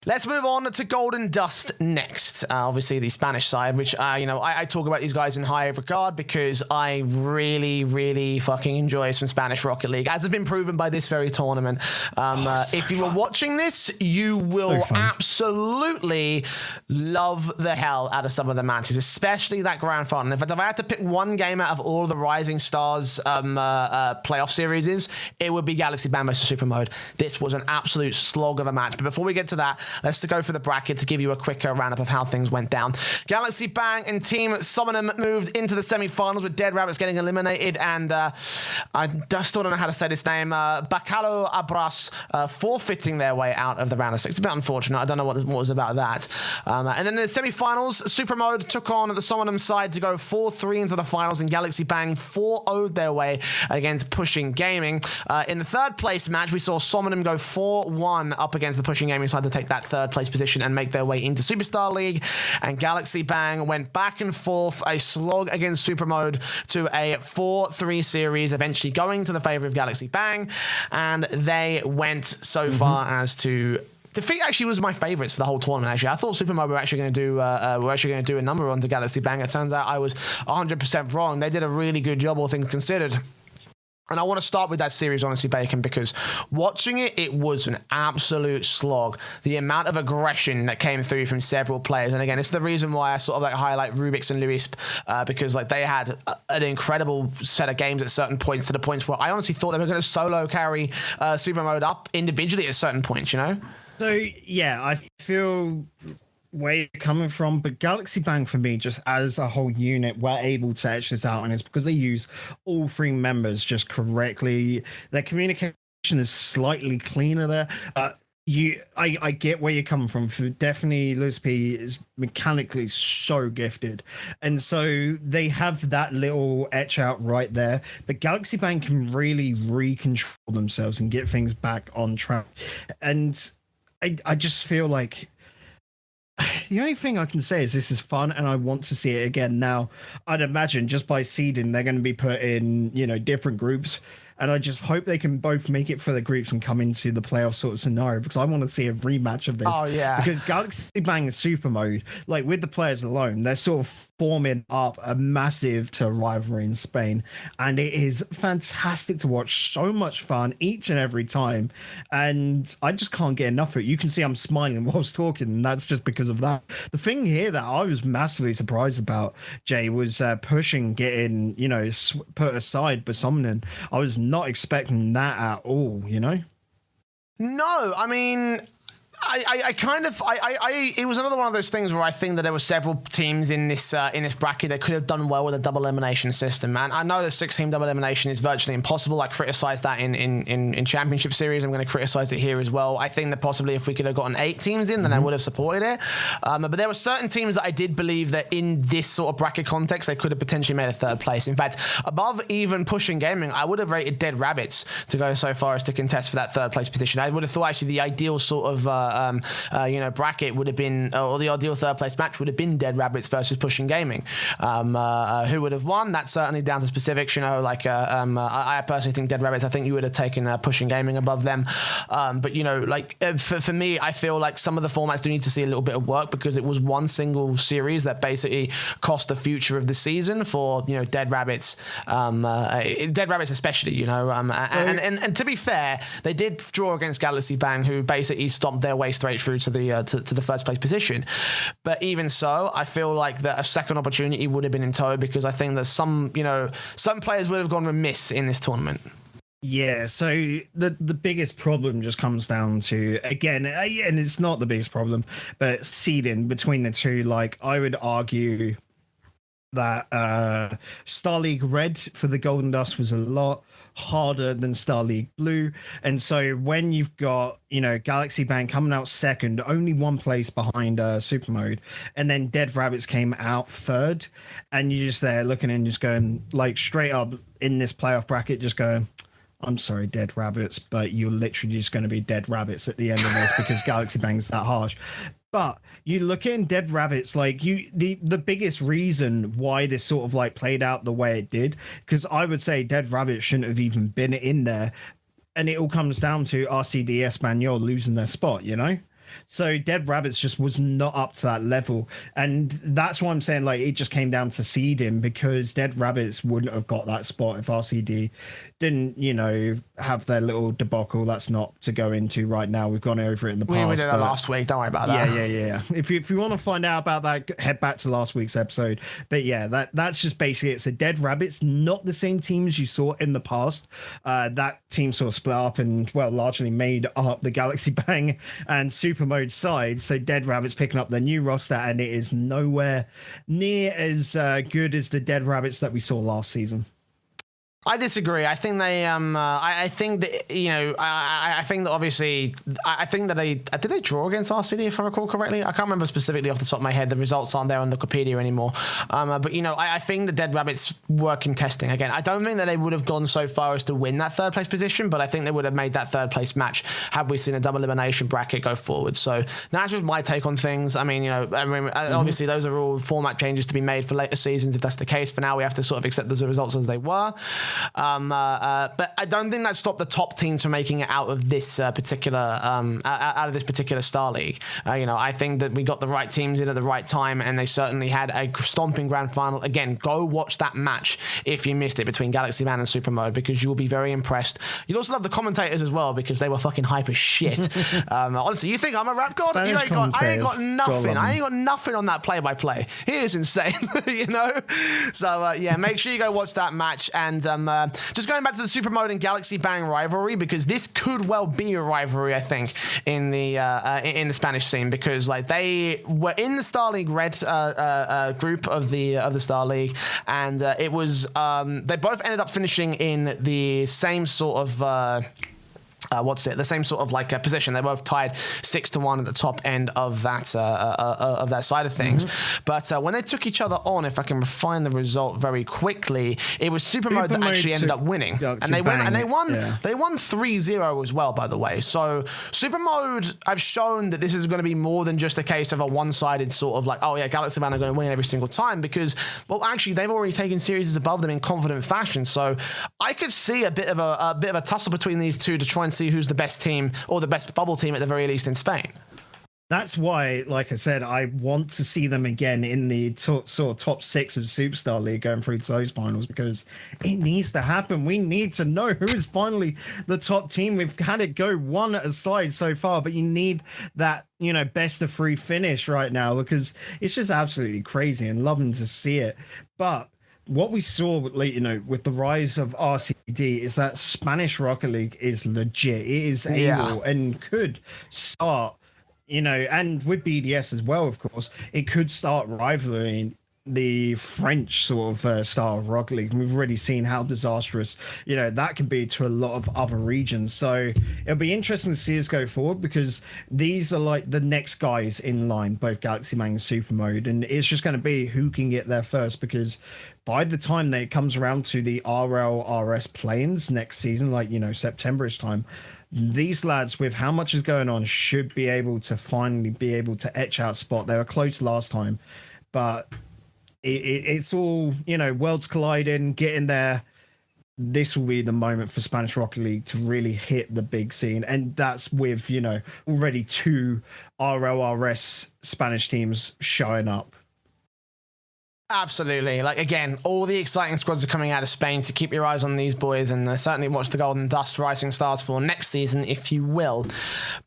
Let's move on to Golden Dust next. Obviously, the Spanish side, which, I talk about these guys in high regard because I really, really fucking enjoy some Spanish Rocket League, as has been proven by this very tournament. If you were watching this, you will absolutely love the hell out of some of the matches, especially that grand final. In fact, if I had to pick one game out of all of the Rising Stars playoff series, it would be Galaxy Bang versus SUPRMODE. This was an absolute slog of a match. But before we get to that, let's go for the bracket to give you a quicker roundup of how things went down. Galaxy Bang and Team Somonum moved into the semi-finals with Dead Rabbits getting eliminated, and I just still don't know how to say this name. Bacalo Abras forfeiting their way out of the round of 6. It's a bit unfortunate. I don't know what was about that. And then in the semi-finals, SUPRMODE took on the Somonum side to go 4-3 into the finals, and Galaxy Bang 4-0'd their way against Pushing Gaming. In the third place match, we saw Somonum go 4-1 up against the Pushing Gaming side to take that third place position and make their way into Superstar League, and Galaxy Bang went back and forth, a slog against SUPRMODE to a 4-3 series, eventually going to the favor of Galaxy Bang, and they went so far as to defeat. Actually was my favorites for the whole tournament. Actually, I thought SUPRMODE were actually going to do a number on the Galaxy Bang. It turns out I was 100% wrong. They did a really good job, all things considered. And I want to start with that series, honestly, Bacon, because watching it was an absolute slog. The amount of aggression that came through from several players. And again, it's the reason why I sort of highlight Rubik's and Luis, because they had an incredible set of games at certain points, to the points where I honestly thought they were going to solo carry SUPRMODE up individually at certain points, So, yeah, I feel where you're coming from, but Galaxy Bang for me, just as a whole unit, were able to etch this out, and it's because they use all three members just correctly. Their communication is slightly cleaner there. I get where you're coming from. Definitely, Luis P is mechanically so gifted, and so they have that little etch out right there. But Galaxy Bang can really recontrol themselves and get things back on track, and I just feel like the only thing I can say is this is fun and I want to see it again. Now, I'd imagine just by seeding, they're going to be put in, different groups. And I just hope they can both make it for the groups and come into the playoff sort of scenario, because I want to see a rematch of this. Oh, yeah. Because Galaxy Bang and SUPRMODE, with the players alone, they're sort of forming up a massive rivalry in Spain. And it is fantastic to watch. So much fun each and every time. And I just can't get enough of it. You can see I'm smiling whilst talking, and that's just because of that. The thing here that I was massively surprised about, Jay, was Pushing getting, put aside by Somnon. I was not expecting that at all, No, I mean, it was another one of those things where I think that there were several teams in this bracket that could have done well with a double elimination system. And I know the 6-team double elimination is virtually impossible. I criticized that in championship series. I'm going to criticize it here as well. I think that possibly if we could have gotten 8 teams in, then I would have supported it. But there were certain teams that I did believe that in this sort of bracket context, they could have potentially made a third place. In fact, above even Pushing Gaming, I would have rated Dead Rabbits to go so far as to contest for that third place position. I would have thought actually the ideal sort of bracket would have been, or the ideal third place match would have been Dead Rabbits versus Pushing Gaming. Who would have won? That's certainly down to specifics. I personally think Dead Rabbits. I think you would have taken Pushing Gaming above them. But for me, I feel like some of the formats do need to see a little bit of work, because it was one single series that basically cost the future of the season for Dead Rabbits. Dead Rabbits especially. And to be fair, they did draw against Galaxy Bang, who basically stomped their way straight through to the first place position. But even so, I feel like that a second opportunity would have been in tow, because I think that some players would have gone remiss in this tournament. Yeah, so the biggest problem just comes down to, again, and it's not the biggest problem, but seeding between the two. I would argue that Star League Red for the Golden Dust was a lot harder than Star League Blue, and so when you've got Galaxy Bang coming out second, only one place behind SUPRMODE, and then Dead Rabbits came out third, and you're just there looking and just going straight up in this playoff bracket, just going, I'm sorry, Dead Rabbits, but you're literally just going to be Dead Rabbits at the end of this because Galaxy Bang's that harsh. But you look in Dead Rabbits, the biggest reason why this sort of played out the way it did, because I would say Dead Rabbits shouldn't have even been in there. And it all comes down to RCD Espanol losing their spot, So Dead Rabbits just was not up to that level. And that's why I'm saying, like, it just came down to seeding, because Dead Rabbits wouldn't have got that spot if RCD didn't, you know, have their little debacle. That's not to go into right now. We've gone over it in the past. We did that last week. Don't worry about that. Yeah. If you want to find out about that, head back to last week's episode. But yeah, that's just basically it's a Dead Rabbits, not the same team as you saw in the past. That team sort of split up and, well, largely made up the Galazy Bang and SUPRMODE side. So Dead Rabbits picking up their new roster, and it is nowhere near as good as the Dead Rabbits that we saw last season. I disagree. I think they, I think that, you know, I think that obviously, I think that did they draw against RCD if I recall correctly? I can't remember specifically off the top of my head. The results aren't there on Wikipedia anymore. But, you know, I think the Dead Rabbits were contesting. Again, I don't think that they would have gone so far as to win that third place position, but I think they would have made that third place match had we seen a double elimination bracket go forward. So that's just my take on things. I mean, you know, obviously those are all format changes to be made for later seasons if that's the case. For now, we have to sort of accept the results as they were. But I don't think that stopped the top teams from making it out of this particular Star League. You know, I think that we got the right teams in at the right time, and they certainly had a stomping grand final. Again, go watch that match if you missed it between Galazy Bang and SUPRMODE, because you will be very impressed. You'll also love the commentators as well, because they were fucking hype as shit. Honestly, you think I'm a rap god? I ain't got nothing. I ain't got nothing on that play-by-play. He is insane, you know. So yeah, make sure you go watch that match. And just going back to the SUPRMODE and Galazy Bang rivalry, because this could well be a rivalry, I think, in the Spanish scene, because like they were in the Star League Red group of the Star League, and it was they both ended up finishing in the same sort of. The same sort of like position. They both tied 6-1 at the top end of that side of things. But when they took each other on, if I can refine the result very quickly, it was SUPRMODE that actually ended up winning, and they won 3-0 as well, by the way. So SUPRMODE have shown that this is going to be more than just a case of a one-sided sort of like, oh yeah, Galazy Bang are going to win every single time, because, well, actually they've already taken series above them in confident fashion. So I could see a bit of a tussle between these two to try and see who's the best team, or the best bubble team at the very least in Spain. That's why, like I said, I want to see them again in the sort of top 6 of Superstar League going through to those finals, because it needs to happen. We need to know who is finally the top team. We've had it go one at a side so far, but you need that, you know, best of 3 finish right now, because it's just absolutely crazy and loving to see it. But what we saw, you know, with the rise of RCD is that Spanish Rocket League is legit. It is able and could start, you know, and with BDS as well, of course, it could start rivaling the French sort of style of Rocket League. And we've already seen how disastrous, you know, that can be to a lot of other regions. So it'll be interesting to see us go forward, because these are like the next guys in line, both Galazy Bang and SUPRMODE. And it's just going to be who can get there first, because by the time that it comes around to the RLRS play-ins next season, like, you know, September-ish time, these lads, with how much is going on, should be able to finally be able to etch out spot. They were close last time, but it's all, you know, worlds colliding, getting there. This will be the moment for Spanish Rocket League to really hit the big scene. And that's with, you know, already 2 RLRS Spanish teams showing up. Absolutely. Like, again, all the exciting squads are coming out of Spain, so keep your eyes on these boys, and certainly watch the Golden Dust Rising Stars for next season, if you will.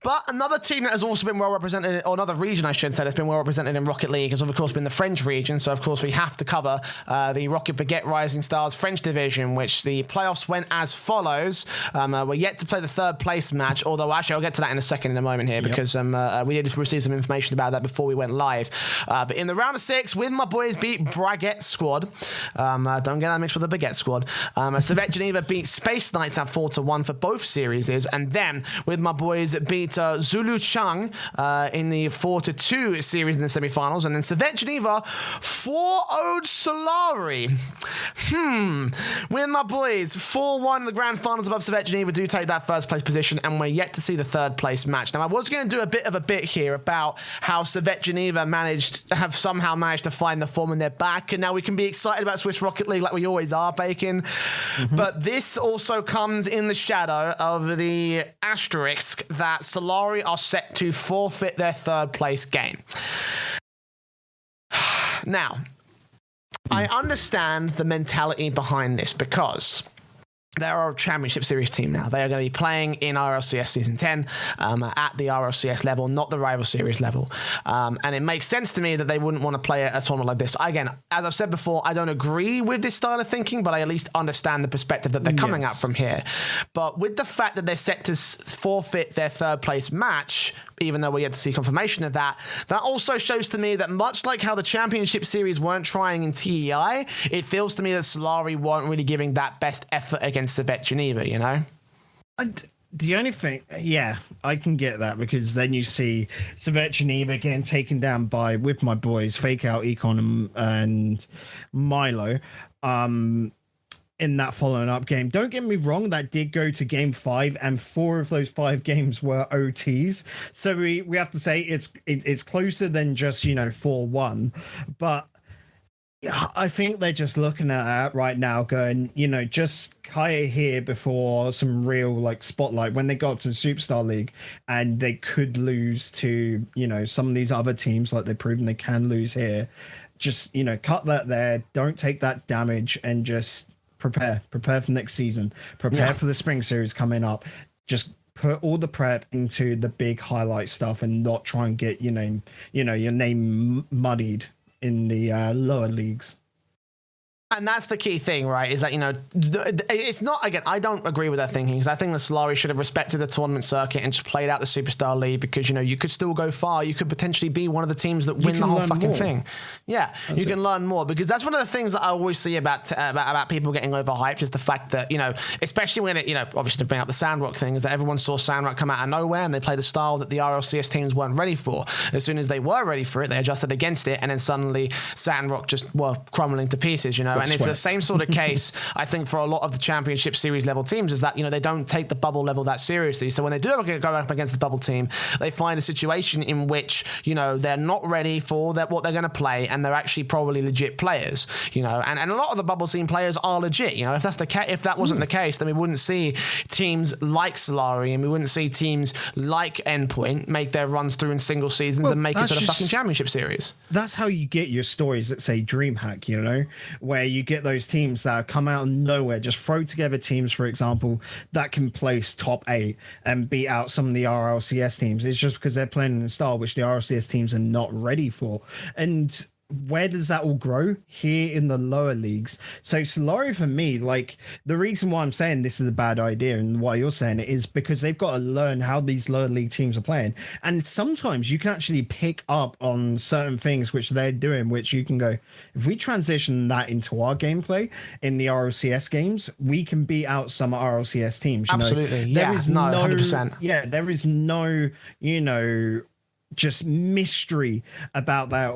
But another team that has also been well represented, or another region, I should say, that's been well represented in Rocket League has, of course, been the French region. So, of course, we have to cover the Rocket Baguette Rising Stars French division, which the playoffs went as follows. We're yet to play the third place match, although actually I'll get to that in a moment here, because we did receive some information about that before we went live. But in the round of 6, WithMYBoyz beat Baguette squad. Don't get that mixed with the Baguette squad. Servette Geneva beat Space Knights at 4-1 for both series, and then WithMYBoyz beat Zulu Chang in the 4-2 series in the semi-finals, and then Servette Geneva 4-0'd Solary. WithMYBoyz 4-1 in the grand finals above Servette Geneva do take that first place position, and we're yet to see the third place match. Now, I was going to do a bit of a bit here about how Servette Geneva have somehow managed to find the form in their back, and now we can be excited about Swiss Rocket League like we always are, Bacon. But this also comes in the shadow of the asterisk that Solary are set to forfeit their third place game. Now, I understand the mentality behind this because they're a Championship Series team now. They are going to be playing in RLCS Season 10 at the RLCS level, not the Rival Series level. And it makes sense to me that they wouldn't want to play a tournament like this. Again, as I've said before, I don't agree with this style of thinking, but I at least understand the perspective that they're coming at from here. But with the fact that they're set to forfeit their third place match, even though we had to see confirmation of that, that also shows to me that much like how the Championship Series weren't trying in TEI, it feels to me that Solary weren't really giving that best effort against Servette Geneva, you know? The only thing, yeah, I can get that, because then you see Servette Geneva getting taken down by WithMYBoyz, Fake Out, Econ, and Milo. In that following up game. Don't get me wrong, that did go to game 5, and 4 of those 5 games were OTs. So we have to say it's closer than just, 4-1. But I think they're just looking at that right now going, just Kaya here before some real spotlight when they got to the Superstar League, and they could lose to, some of these other teams like they've proven they can lose here. Just, cut that there, don't take that damage, and just prepare for next season, prepare for the spring series coming up. Just put all the prep into the big highlight stuff and not try and get your name muddied in the lower leagues. And that's the key thing, right? Is that, it's not, again, I don't agree with that thinking, because I think the Solary should have respected the tournament circuit and just played out the Superstar League, because, you could still go far. You could potentially be one of the teams that win the whole fucking thing. Yeah, you can learn more, because that's one of the things that I always see about people getting overhyped, is the fact that, especially when it, obviously to bring up the Sandrock thing, is that everyone saw Sandrock come out of nowhere and they played a style that the RLCS teams weren't ready for. As soon as they were ready for it, they adjusted against it, and then suddenly Sandrock just were crumbling to pieces, and it's the same sort of case, I think, for a lot of the Championship Series level teams, is that, they don't take the bubble level that seriously. So when they do go up against the bubble team, they find a situation in which, they're not ready for what they're going to play, and they're actually probably legit players, and a lot of the bubble team players are legit. If that's the case, if that wasn't the case, then we wouldn't see teams like Solary, and we wouldn't see teams like Endpoint make their runs through in single seasons and make it to the fucking Championship Series. That's how you get your stories that say DreamHack, where you get those teams that come out of nowhere, just throw together teams, for example, that can place top 8 and beat out some of the RLCS teams. It's just because they're playing in a style which the RLCS teams are not ready for. And where does that all grow? Here in the lower leagues. So Solary, for me, the reason why I'm saying this is a bad idea and why you're saying it is because they've got to learn how these lower league teams are playing. And sometimes you can actually pick up on certain things which they're doing, which you can go, if we transition that into our gameplay in the RLCS games, we can beat out some RLCS teams. Absolutely. There is 100%. Yeah, there is no, just mystery about that.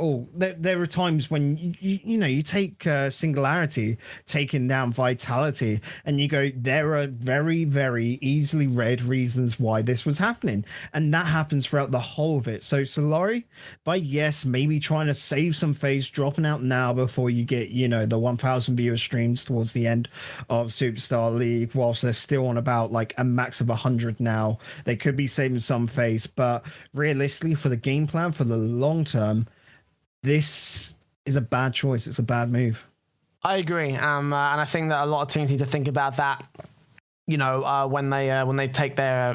There are times when you take Singularity taking down Vitality, and you go, there are very, very easily read reasons why this was happening, and that happens throughout the whole of it. So Solary, by maybe trying to save some face, dropping out now before you get the 1,000 viewer streams towards the end of Superstar League, whilst they're still on about a max of 100 now. They could be saving some face, but realistically, for the game plan for the long term, this is a bad choice. It's a bad move. I agree, and I think that a lot of teams need to think about that. When they take their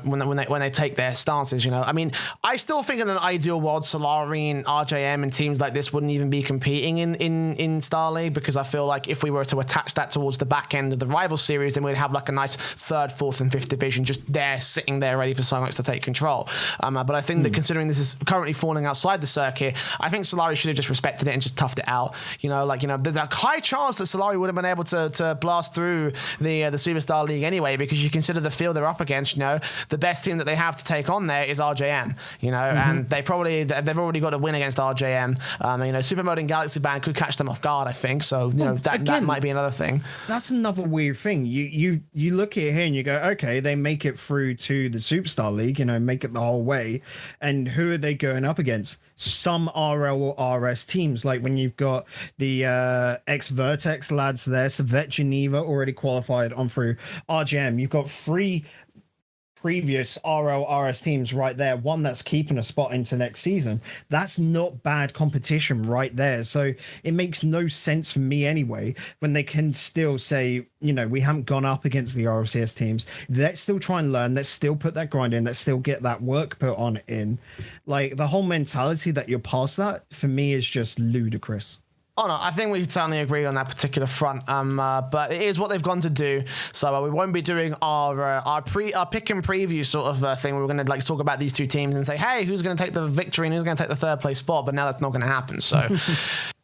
stances, I mean, I still think in an ideal world, Solary and RJM and teams like this wouldn't even be competing in Star League, because I feel like if we were to attach that towards the back end of the rival series, then we'd have a nice 3rd, 4th, and 5th division just there, sitting there, ready for Silence to take control. But I think that considering this is currently falling outside the circuit, I think Solary should have just respected it and just toughed it out. There's a high chance that Solary would have been able to blast through the Superstar League anyway, because you consider the field they're up against. The best team that they have to take on there is RJM. And they've already got a win against RJM. SUPRMODE and Galazy Bang could catch them off guard, I think. So that might be another thing. That's another weird thing. You look at it here and you go, okay, they make it through to the Superstar League. Make it the whole way, and who are they going up against? some RLRS teams, like when you've got the ex-Vertex lads there, Servette Geneva already qualified on through RGM. You've got 3 previous RLRS teams right there, one that's keeping a spot into next season. That's not bad competition right there. So it makes no sense for me anyway when they can still say, you know, we haven't gone up against the RLCS teams. Let's still try and learn. Let's still put that grind in. Let's still get that work put on in. Like, the whole mentality that you're past that, for me, is just ludicrous. Oh no, I think we've certainly agreed on that particular front. But it is what they've gone to do. So we won't be doing our pick and preview sort of thing. We're going to like talk about these two teams and say, hey, who's going to take the victory and who's going to take the third place spot? But now that's not going to happen. So.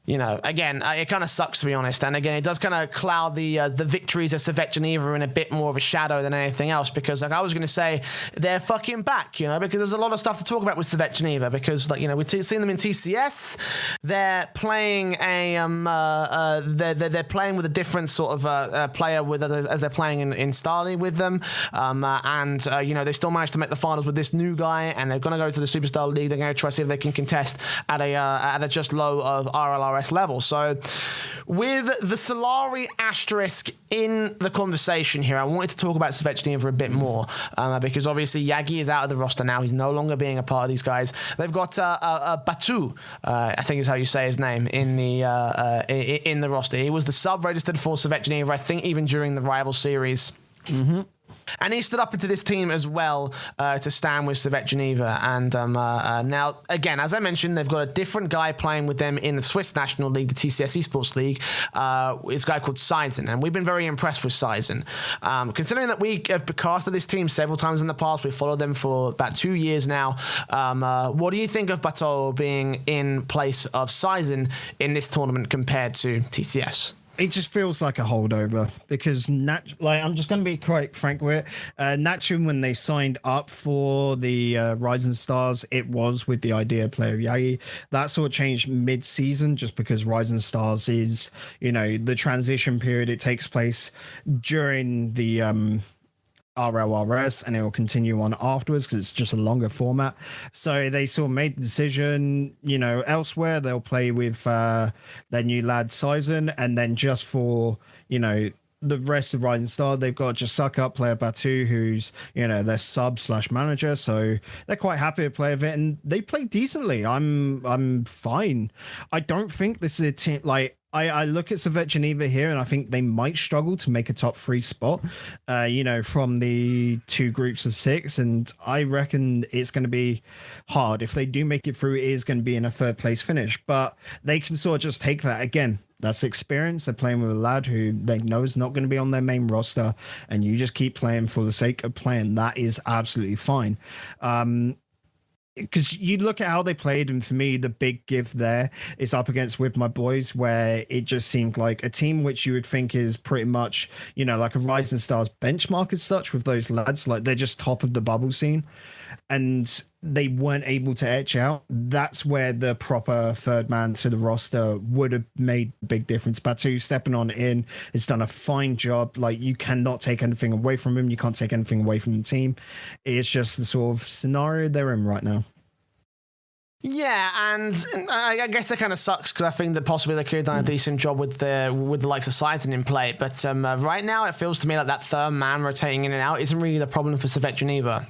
You know, again, it kind of sucks, to be honest. And again, it does kind of cloud the victories of Servette Geneva in a bit more of a shadow than anything else. Because, like I was going to say, they're fucking back, you know, because there's a lot of stuff to talk about with Servette Geneva. Because, like, you know, we've seen them in TCS. They're playing they're playing with a different sort of player with as they're playing in Starly with them. You know, they still managed to make the finals with this new guy, and they're going to go to the Superstar League. They're going to try to see if they can contest at a just low of RLRS level. So with the Solary asterisk in the conversation here, I wanted to talk about Servette Geneva a bit more because obviously Yagi is out of the roster now. He's no longer being a part of these guys. They've got Batu, I think is how you say his name, in the roster. He was the sub registered for Servette Geneva, I think even during the rival series. Mm-hmm. And he stood up into this team as well to stand with Servette Geneva. And now, again, as I mentioned, they've got a different guy playing with them in the Swiss National League, the TCS Esports League. It's a guy called Sizen. And we've been very impressed with Sizen. Considering that we have casted this team several times in the past, we've followed them for about 2 years now. What do you think of Bateau being in place of Sizen in this tournament compared to TCS? It just feels like a holdover because, I'm just going to be quite frank with it. Naturally, when they signed up for the Rising Stars, it was with the idea of player Yagi. That sort of changed mid-season just because Rising Stars is, you know, the transition period. It takes place during the RLRS, and it will continue on afterwards because it's just a longer format. So they sort of made the decision, you know, elsewhere they'll play with their new lad Sizen, and then just for, you know, the rest of Rising Star, they've got to just suck up player Batu, who's, you know, their sub/manager. So they're quite happy to play with it, and they play decently. I'm fine. I don't think this is a team like. I look at Servette Geneva here, and I think they might struggle to make a top 3 spot, you know, from the 2 groups of 6. And I reckon it's going to be hard. If they do make it through, it is going to be in a 3rd place finish. But they can sort of just take that again. That's experience. They're playing with a lad who they know is not going to be on their main roster, and you just keep playing for the sake of playing. That is absolutely fine. Because you look at how they played, and for me, the big gift there is up against WithMYBoyz, where it just seemed like a team which you would think is pretty much, you know, like a Rising Stars benchmark as such with those lads. Like, they're just top of the bubble scene, and they weren't able to etch out. That's where the proper third man to the roster would have made a big difference. Batu stepping on in, it's done a fine job. Like, you cannot take anything away from him. You can't take anything away from the team. It's just the sort of scenario they're in right now. Yeah, and I guess it kind of sucks because I think that possibly they could have done a decent job with the likes of Sizen in play. But right now, it feels to me like that third man rotating in and out isn't really the problem for Servette Geneva.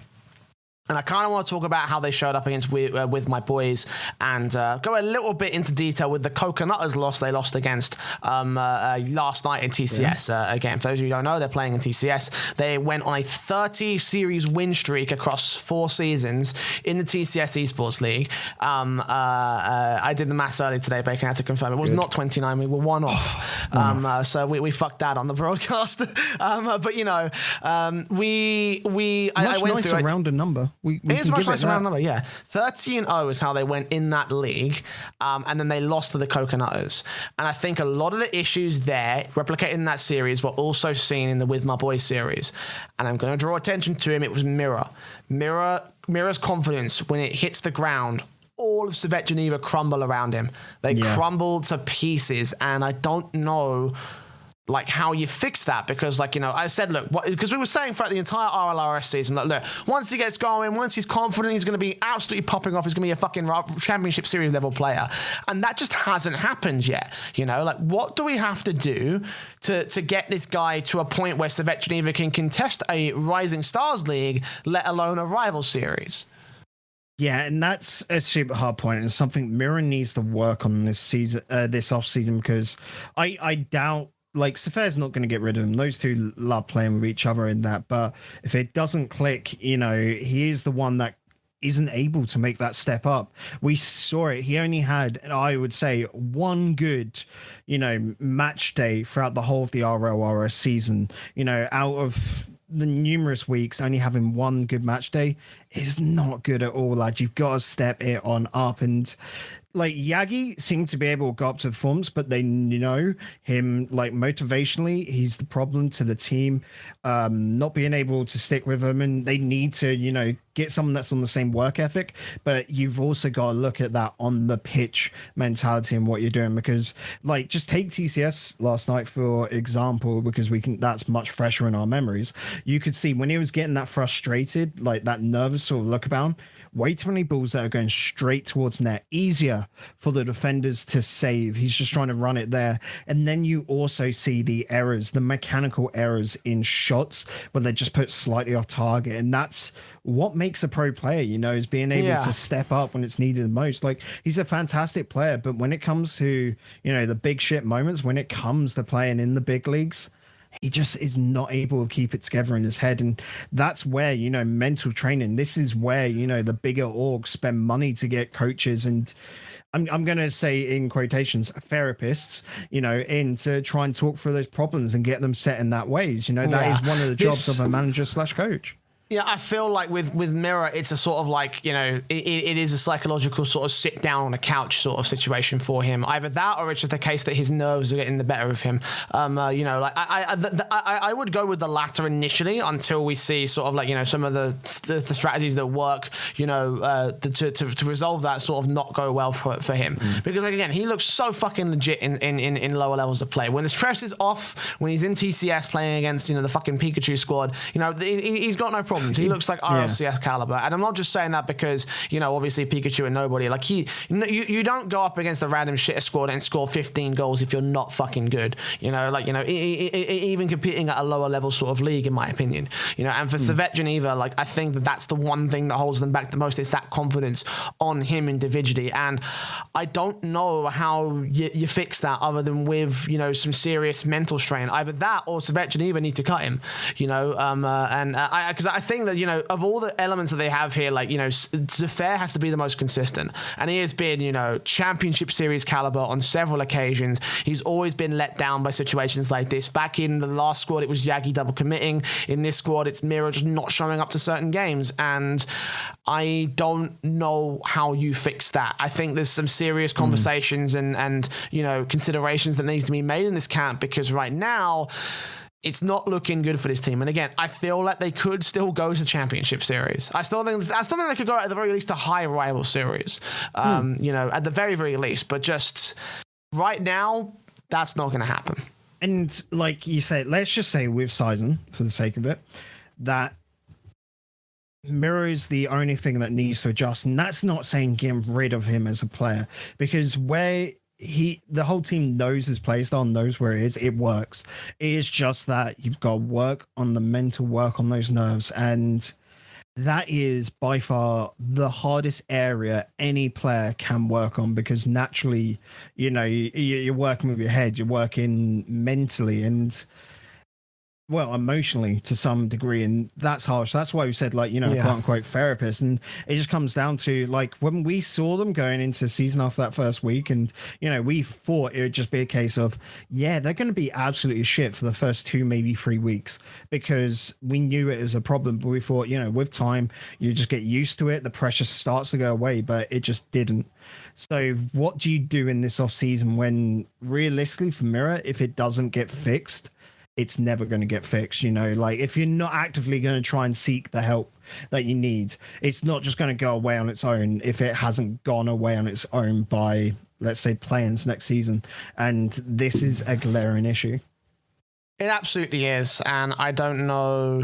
And I kind of want to talk about how they showed up against WithMYBoyz and go a little bit into detail with the Coconutters loss they lost against last night in TCS. Again, for those of you who don't know, they're playing in TCS. They went on a 30-series win streak across 4 seasons in the TCS Esports League. I did the maths earlier today, but I had to confirm it was not 29. We were 1 off. So we fucked that on the broadcast. But, you know, I went nicer through rounded number. It's a much nicer round number, yeah. 30-0 is how they went in that league, and then they lost to the Coconutters. And I think a lot of the issues there, replicated in that series, were also seen in the WithMYBoyz series. And I'm going to draw attention to him. It was Mira's confidence when it hits the ground. All of Servette Geneva crumble around him. They crumble to pieces, and I don't know like how you fix that, because like, you know, I said, look, because we were saying throughout the entire RLRS season, like, look, once he gets going, once he's confident, he's going to be absolutely popping off. He's going to be a fucking championship series level player. And that just hasn't happened yet. You know, like, what do we have to do to get this guy to a point where Servette Geneva can contest a Rising Stars league, let alone a rival series? Yeah, and that's a super hard point, and something Mira needs to work on this season, this off season, because I doubt, like, Servette's not going to get rid of him. Those two love playing with each other in that, but if it doesn't click, you know, he is the one that isn't able to make that step up. We saw it. He only had, I would say, one good, you know, match day throughout the whole of the RLRS season. You know, out of the numerous weeks, only having one good match day is not good at all, lad. You've got to step it on up. And like, Yagi seemed to be able to go up to the forms, but they know him, like, motivationally, he's the problem to the team, not being able to stick with him, and they need to, you know, get someone that's on the same work ethic. But you've also got to look at that on the pitch mentality and what you're doing, because, like, just take TCS last night for example, because that's much fresher in our memories. You could see when he was getting that frustrated, like that nervous sort of look about him, way too many balls that are going straight towards net, easier for the defenders to save. He's just trying to run it there. And then you also see the errors, the mechanical errors in shots where they just put slightly off target. And that's what makes a pro player, you know, is being able to step up when it's needed the most. Like, he's a fantastic player, but when it comes to, you know, the big shit moments, when it comes to playing in the big leagues, he just is not able to keep it together in his head. And that's where, you know, mental training, this is where, you know, the bigger orgs spend money to get coaches and I'm going to say in quotations, therapists, you know, in to try and talk through those problems and get them set in that ways. You know, that is one of the jobs of a manager / coach. Yeah, I feel like with Mira, it's a sort of like, you know, it is a psychological sort of sit down on a couch sort of situation for him. Either that, or it's just a case that his nerves are getting the better of him. You know, like I would go with the latter initially until we see sort of like, you know, some of the strategies that work, you know, to resolve that sort of not go well for him. Because, like, again, he looks so fucking legit in lower levels of play. When the stress is off, when he's in TCS playing against, you know, the fucking Pikachu squad, you know, he's got no problem. He looks like RLCS caliber, and I'm not just saying that because, you know, obviously Pikachu and nobody. Like, you don't go up against a random shitter squad and score 15 goals if you're not fucking good. You know, like, you know, even competing at a lower level sort of league, in my opinion. You know, and for Servette Geneva, like, I think that's the one thing that holds them back the most. Is that confidence on him individually, and I don't know how you fix that other than with, you know, some serious mental strain. Either that or Servette Geneva need to cut him. You know, because I think that, you know, of all the elements that they have here, like, you know, Zafir has to be the most consistent, and he has been, you know, championship series caliber on several occasions. He's always been let down by situations like this. Back in the last squad, it was Yagi double committing. In this squad, it's Mira just not showing up to certain games, and I don't know how you fix that. I think there's some serious conversations and you know, considerations that need to be made in this camp, because right now it's not looking good for this team. And again, I feel like they could still go to championship series. I still think they could go at the very least to high rival series. You know, at the very, very least. But just right now, that's not going to happen. And like you said, let's just say with Sizen, for the sake of it, that Miro is the only thing that needs to adjust. And that's not saying getting rid of him as a player, because where the whole team knows his play style, knows where it is, it works. It is just that you've got to work on the mental, work on those nerves, and that is by far the hardest area any player can work on, because naturally, you know, you're working with your head, you're working mentally and, well, emotionally to some degree, and that's harsh. That's why we said, like, you know, quote unquote therapist. And it just comes down to, like, when we saw them going into the season after that first week, and, you know, we thought it would just be a case of, yeah, they're going to be absolutely shit for the first 2, maybe 3 weeks, because we knew it was a problem. But we thought, you know, with time, you just get used to it. The pressure starts to go away, but it just didn't. So what do you do in this off season when realistically for Mira, if it doesn't get fixed, it's never going to get fixed? You know, like, if you're not actively going to try and seek the help that you need, it's not just going to go away on its own if it hasn't gone away on its own by, let's say, play-ins next season. And this is a glaring issue. It absolutely is, and I don't know.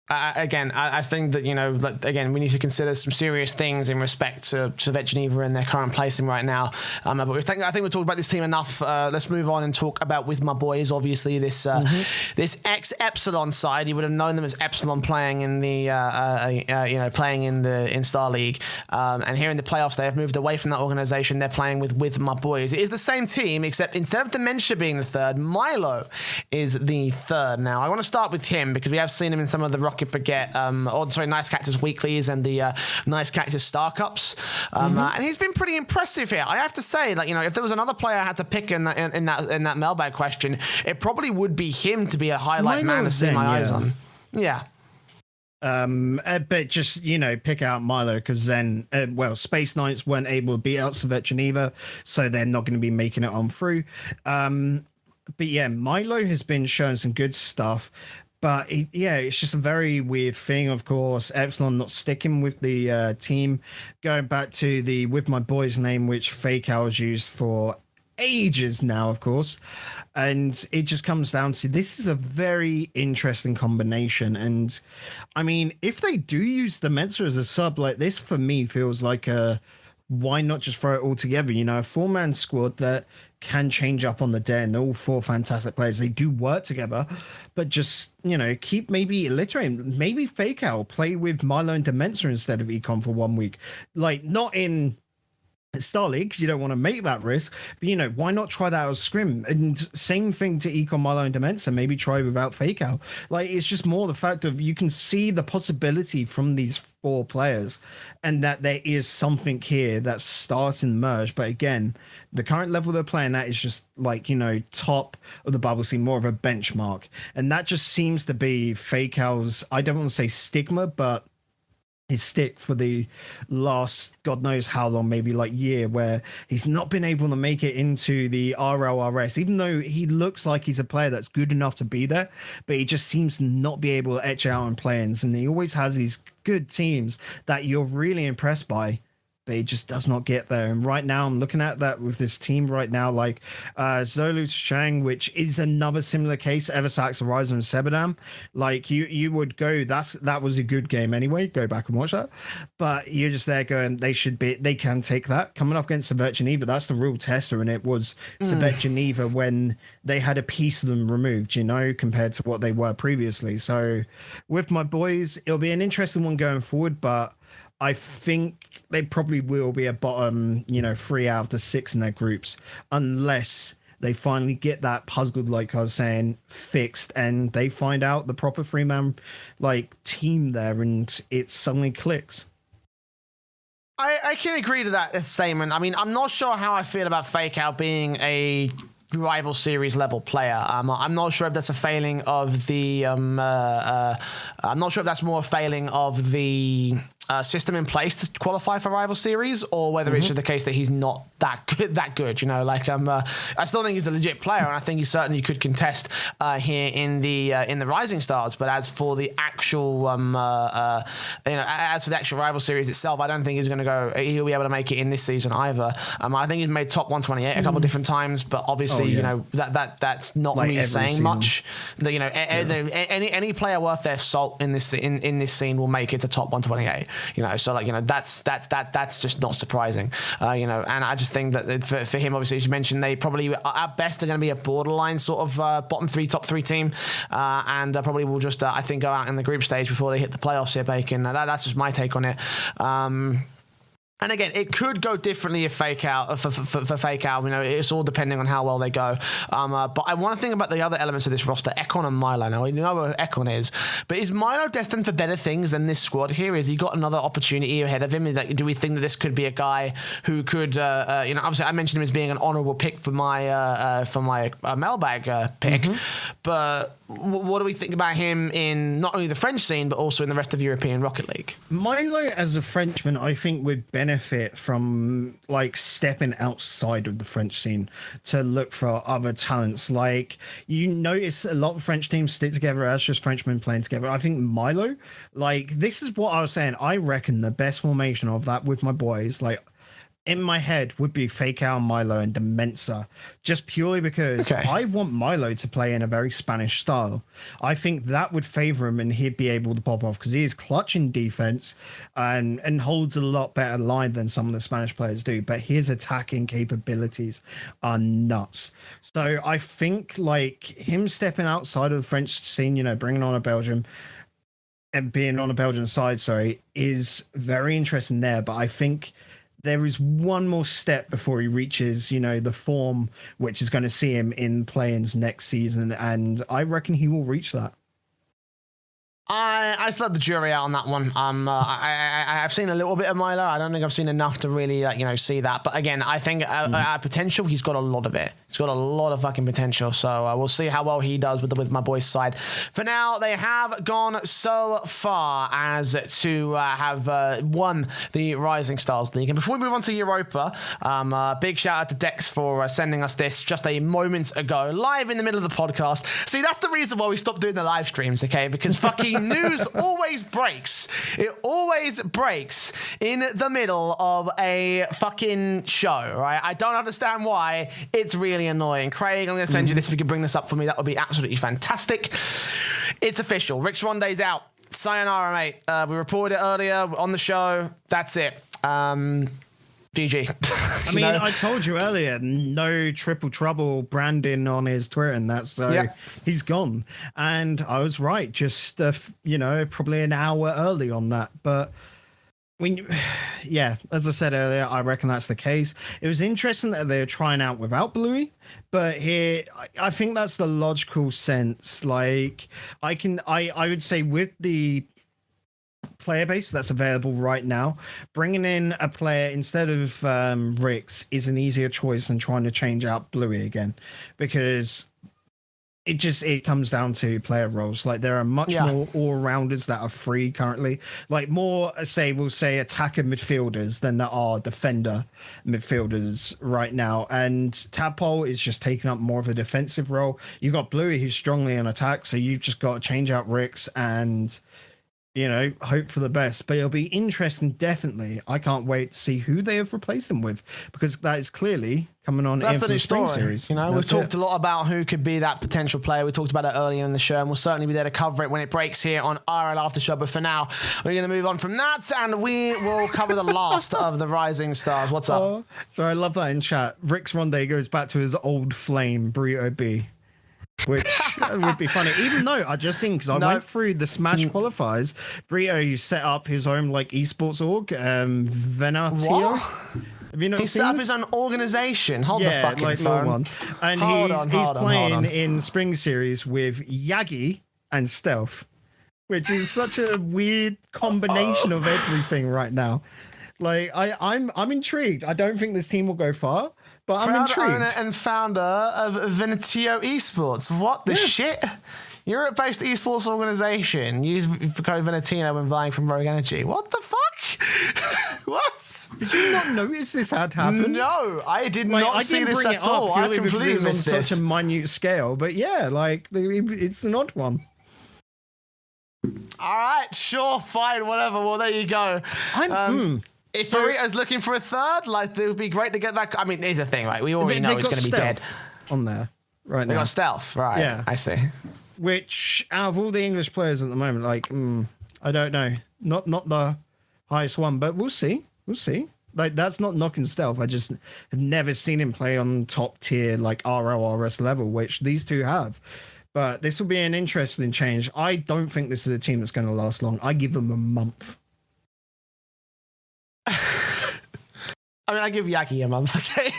I think that, again, we need to consider some serious things in respect to Servette Geneva and their current placing right now. But I think we've talked about this team enough. Let's move on and talk about WithMYBoyz. Obviously, this ex-Epsilon side, you would have known them as Epsilon playing in the in Star League, and here in the playoffs they have moved away from that organization. They're playing with WithMYBoyz. It is the same team, except instead of Dementia being the third, Milo is the third. Now, I want to start with him because we have seen him in some of the Baguette, Nice Cactus Weeklies and the Nice Cactus Star Cups, and he's been pretty impressive here. I have to say, if there was another player I had to pick in that mailbag question, it probably would be him to be a highlight man to see my eyes on. Yeah. But just, pick out Milo because then, Space Knights weren't able to beat out Servette Geneva, so they're not going to be making it on through. But yeah, Milo has been showing some good stuff. But it's just a very weird thing, of course. Epsilon not sticking with the team. Going back to the WithMYBoyz name, which Fake Out has used for ages now, of course. And it just comes down to this is a very interesting combination. And I mean, if they do use the Mensa as a sub, like this for me feels like why not just throw it all together? A 4-man squad that can change up on the day, and all 4 fantastic players. They do work together, but just, keep maybe alliterating. Maybe Fake Out, play with Milo and Demensa instead of Econ for 1 week. Like, not in Star League, because you don't want to make that risk, but why not try that as scrim? And same thing to Econ, Milo and Demensa, maybe try without Fake Out. Like, it's just more the fact of you can see the possibility from these 4 players and that there is something here that's starting to merge. But again, the current level they're playing at is just like, top of the bubble scene, more of a benchmark, and that just seems to be Fake Out's, I don't want to say stigma, but his stick for the last God knows how long, maybe like year, where he's not been able to make it into the RLRS, even though he looks like he's a player that's good enough to be there, but he just seems to not be able to etch out in play-ins, and he always has these good teams that you're really impressed by, but he just does not get there. And right now, I'm looking at that with this team right now, like Zolu Chang, which is another similar case, Eversax, Horizon, and Sebadam. Like, you would go, that was a good game anyway, go back and watch that. But you're just there going, they can take that. Coming up against Servette Geneva, that's the real tester, and it was Servette Geneva when they had a piece of them removed, compared to what they were previously. So WithMYBoyz, it'll be an interesting one going forward, but I think they probably will be a bottom, 3 out of the 6 in their groups, unless they finally get that puzzle, like I was saying, fixed, and they find out the proper 3-man team there, and it suddenly clicks. I can agree to that statement. I mean, I'm not sure how I feel about Fake Out being a rival series level player. I'm not sure if that's a failing of the. I'm not sure if that's more a failing of the system in place to qualify for rival series, or whether it's just the case that he's not that good. I still think he's a legit player, and I think he certainly could contest here in the Rising Stars. But as for the actual as for the actual rival series itself, I don't think he'll be able to make it in this season either. I think he's made top 128 a couple of different times, but obviously that's not really saying season. Much. That any player worth their salt in this scene will make it to top 128. That's just not surprising. And I just think that for him, obviously, as you mentioned, they probably at best are going to be a borderline sort of bottom 3, top 3 team, and probably will just I think go out in the group stage before they hit the playoffs here, Bacon. That's just my take on it. And again, it could go differently if Fake Out for Fake Out. It's all depending on how well they go. But I want to think about the other elements of this roster, Ekon and Milo. Now we know what Ekon is, but is Milo destined for better things than this squad here? Has he got another opportunity ahead of him? Do we think that this could be a guy who could, obviously I mentioned him as being an honourable pick for my mailbag pick, but what do we think about him in not only the French scene but also in the rest of European Rocket League? Milo, as a Frenchman, I think would benefit from stepping outside of the French scene to look for other talents. You notice a lot of French teams stick together as just Frenchmen playing together. I think Milo, this is what I was saying. I reckon the best formation of that WithMYBoyz, in my head would be Fake Out Milo and Demensa, just purely because I want Milo to play in a very Spanish style. I think that would favor him and he'd be able to pop off because he is clutch in defense and holds a lot better line than some of the Spanish players do, but his attacking capabilities are nuts. So I think like him stepping outside of the French scene, you know, bringing on a Belgium and being on a Belgian side, is very interesting there. But I think there is one more step before he reaches, you know, the form which is going to see him in play-ins next season, and I reckon he will reach that. I still have the jury out on that one. I've seen a little bit of Milo. I don't think I've seen enough to really, like, you know, see that. But again, I think potential, he's got a lot of it. He's got a lot of fucking potential. So we'll see how well he does with my boys' side. For now, they have gone so far as to have won the Rising Stars League. And before we move on to Europa, big shout out to Dex for sending us this just a moment ago, live in the middle of the podcast. See, that's the reason why we stopped doing the live streams, okay? Because fucking news always breaks. It always breaks in the middle of a fucking show, right? I don't understand why. It's really annoying. Craig, I'm going to send you this. If you could bring this up for me, that would be absolutely fantastic. It's official. Rick's Ronday's out. Sayonara, mate. We reported it earlier on the show. That's it. GG. I mean, I told you earlier, no triple trouble branding on his Twitter, and that's he's gone. And I was right, just you know, probably an hour early on that. But as I said earlier, I reckon that's the case. It was interesting that they're trying out without Bluey, but here I think that's the logical sense. Like I would say with the player base that's available right now, bringing in a player instead of Ricks is an easier choice than trying to change out Bluey again, because it comes down to player roles. Like there are much more all-rounders that are free currently, like more we'll say attacker midfielders than there are defender midfielders right now, and Tadpole is just taking up more of a defensive role. You got Bluey who's strongly in attack, so you've just got to change out Ricks and, you know, hope for the best. But it'll be interesting, definitely. I can't wait to see who they have replaced them with, because that is clearly coming on in for the spring series. You know, we've talked a lot about who could be that potential player. We talked about it earlier in the show, and we'll certainly be there to cover it when it breaks here on RLAfterShock. But for now, we're going to move on from that, and we will cover the last of the Rising Stars. What's up? Oh, so I love that in chat. Rick's Ronday goes back to his old flame, Burrito B. Which would be funny, even though I just seen, because I went through the Smash qualifiers. Burrito set up his own like esports org, Venatio. Have you not he seen set up this? his own organization. Hold the fucking like phone. One. And he's playing in Spring Series with Yagi and Stealth, which is such a weird combination of everything right now. Like I'm intrigued. I don't think this team will go far, but I'm intrigued. Owner and founder of Venatio Esports. What the shit? Europe-based esports organization. Use the code Venatino when buying from Rogue Energy. What the fuck? What? Did you not notice this had happened? No, I did not see this at all. I completely missed this. On such a minute scale, but yeah, like it's an odd one. All right, sure, fine, whatever. Well, there you go. If Burrito's looking for a third, like, it would be great to get that. I mean, here's the thing, right? We already know he's going to be dead. On there, right now. They got Stealth, right? Yeah, I see. Which, out of all the English players at the moment, like, I don't know, not the highest one, but we'll see. We'll see. Like, that's not knocking Stealth. I just have never seen him play on top tier, like RLRS level, which these two have. But this will be an interesting change. I don't think this is a team that's going to last long. I give them a month. I mean, I give Yagi a month, okay?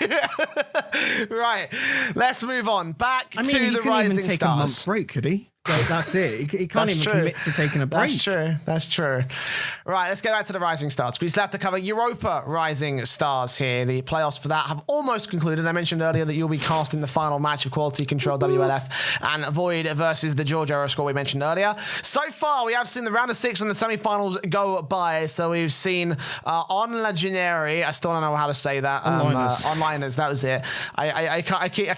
Right, let's move on. Back to the Rising Stars. I mean, he couldn't even take a month break, could he? Like, that's it. He can't even commit to taking a break. That's true. Right, let's go back to the Rising Stars. We still have to cover Europa Rising Stars here. The playoffs for that have almost concluded. I mentioned earlier that you'll be casting the final match of Quality Control WLF and Void versus the JorJaJo score we mentioned earlier. So far, we have seen the round of 6 and the semi-finals go by. So we've seen Onlagineri. I still don't know how to say that. Onliners, that was it. I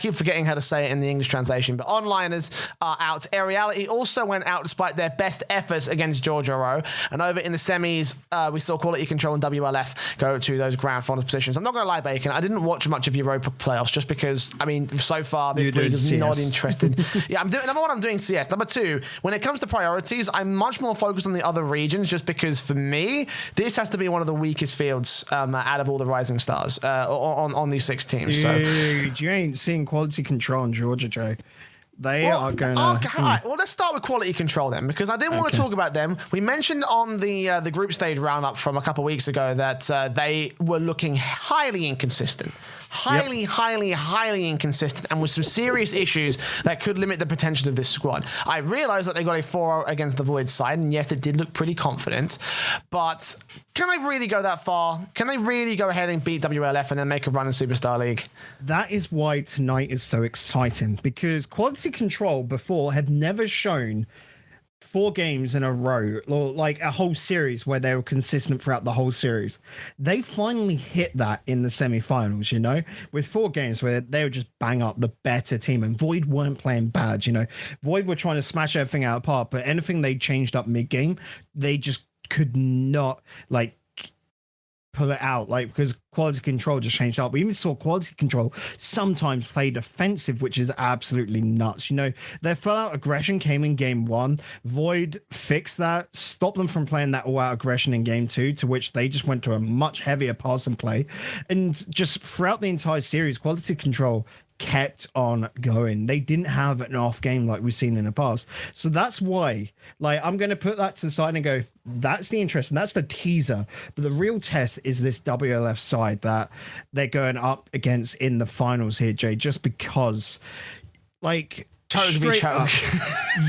keep forgetting how to say it in the English translation. But Onliners are out. Area Reality also went out despite their best efforts against JorJaJo. And over in the semis, we saw Quality Control and WLF go to those grand final positions. I'm not going to lie, Bacon, I didn't watch much of Europa playoffs just because, I mean, so far this league is not interested. Yeah, number one, I'm doing CS. Number two, when it comes to priorities, I'm much more focused on the other regions just because for me, this has to be one of the weakest fields out of all the Rising Stars on these 6 teams. Dude, you ain't seeing Quality Control and JorJaJo. They are going to... Okay, all right. Well, let's start with Quality Control then, because I didn't want to talk about them. We mentioned on the group stage roundup from a couple of weeks ago that they were looking highly inconsistent. Highly inconsistent, and with some serious issues that could limit the potential of this squad. I realized that they got a 4-0 against the Void side, and yes, it did look pretty confident, but can they really go that far? Can they really go ahead and beat WLF and then make a run in Superstar League? That is why tonight is so exciting, because Quality Control before had never shown 4 games in a row, or like a whole series where they were consistent throughout the whole series. They finally hit that in the semi-finals, you know, with 4 games where they would just bang up the better team, and Void weren't playing bad, you know. Void were trying to smash everything out apart, but anything they changed up mid-game, they just could not, like, pull it out, like, because Quality Control just changed up. We even saw Quality Control sometimes play defensive, which is absolutely nuts. You know, their full-out aggression came in game 1. Void fixed that, stopped them from playing that all-out aggression in game 2, to which they just went to a much heavier passing play. And just throughout the entire series, Quality Control kept on going. They didn't have an off game like we've seen in the past. So that's why, like, I'm going to put that to the side and go, that's the interest, and that's the teaser. But the real test is this WLF side that they're going up against in the finals here, Jay, just because, like, Totally choke.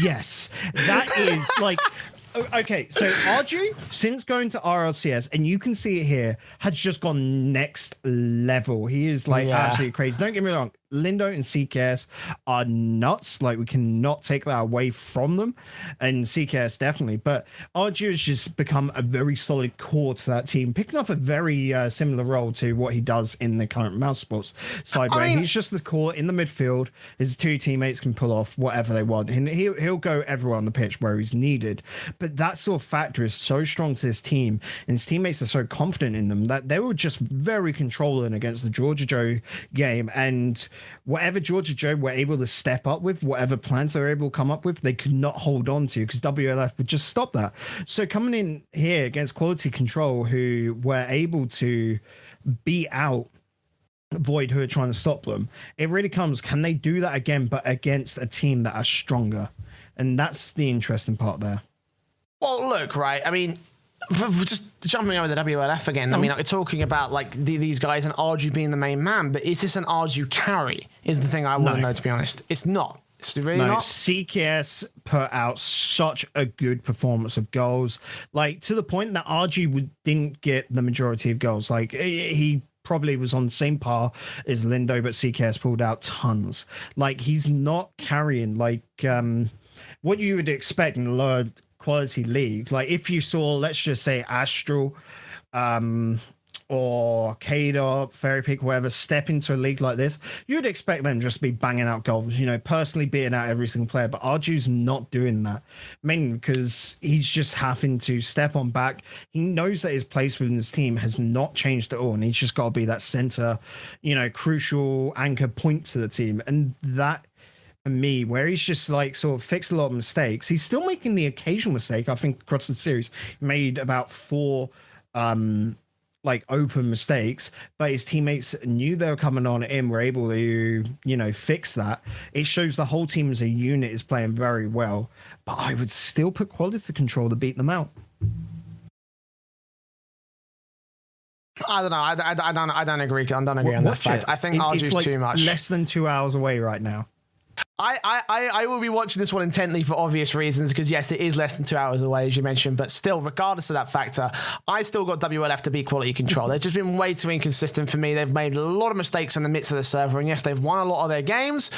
Yes, that is like... Okay, so Arju, since going to RLCS, and you can see it here, has just gone next level. He is like absolutely crazy. Don't get me wrong, Lindo and CKS are nuts. Like, we cannot take that away from them, and CKS definitely. But Arju has just become a very solid core to that team, picking up a very similar role to what he does in the current Mousesports side. Where he's just the core in the midfield. His 2 teammates can pull off whatever they want, and he'll go everywhere on the pitch where he's needed. But that sort of factor is so strong to this team, and his teammates are so confident in them that they were just very controlling against the JorJaJo game. And whatever JorJaJo were able to step up with, whatever plans they were able to come up with, they could not hold on to, because WLF would just stop that. So coming in here against Quality Control, who were able to beat out Void, who are trying to stop them, it really comes, can they do that again, but against a team that are stronger? And that's the interesting part there. Well, look, right, I mean, just jumping over the WLF again, I mean, we're talking about, like, these guys and Arju being the main man, but is this an Arju carry, is the thing I want to know, to be honest. It's not. It's really not. CKS put out such a good performance of goals, like, to the point that Arju didn't get the majority of goals. Like, he probably was on the same par as Lindo, but CKS pulled out tons. Like, he's not carrying, like, what you would expect in a lower quality league. Like, if you saw, let's just say, Astral or Kader, Fairy Peak, whatever, step into a league like this, you'd expect them just to be banging out goals, you know, personally beating out every single player. But Arju's not doing that, mainly because he's just having to step on back. He knows that his place within his team has not changed at all, and he's just got to be that center, you know, crucial anchor point to the team. And that, for me, where he's just like sort of fixed a lot of mistakes, he's still making the occasional mistake. I think across the series he made about 4 like open mistakes, but his teammates knew they were coming on in, were able to, you know, fix that. It shows the whole team as a unit is playing very well, but I would still put Quality Control to beat them out. I don't know. I don't agree. I don't agree on that fact. I think Arju's like too much. Less than 2 hours away right now. I will be watching this one intently for obvious reasons, because yes, it is less than 2 hours away, as you mentioned, but still, regardless of that factor, I still got WLF to beat Quality Control. They've just been way too inconsistent for me. They've made a lot of mistakes in the midst of the server, and yes, they've won a lot of their games.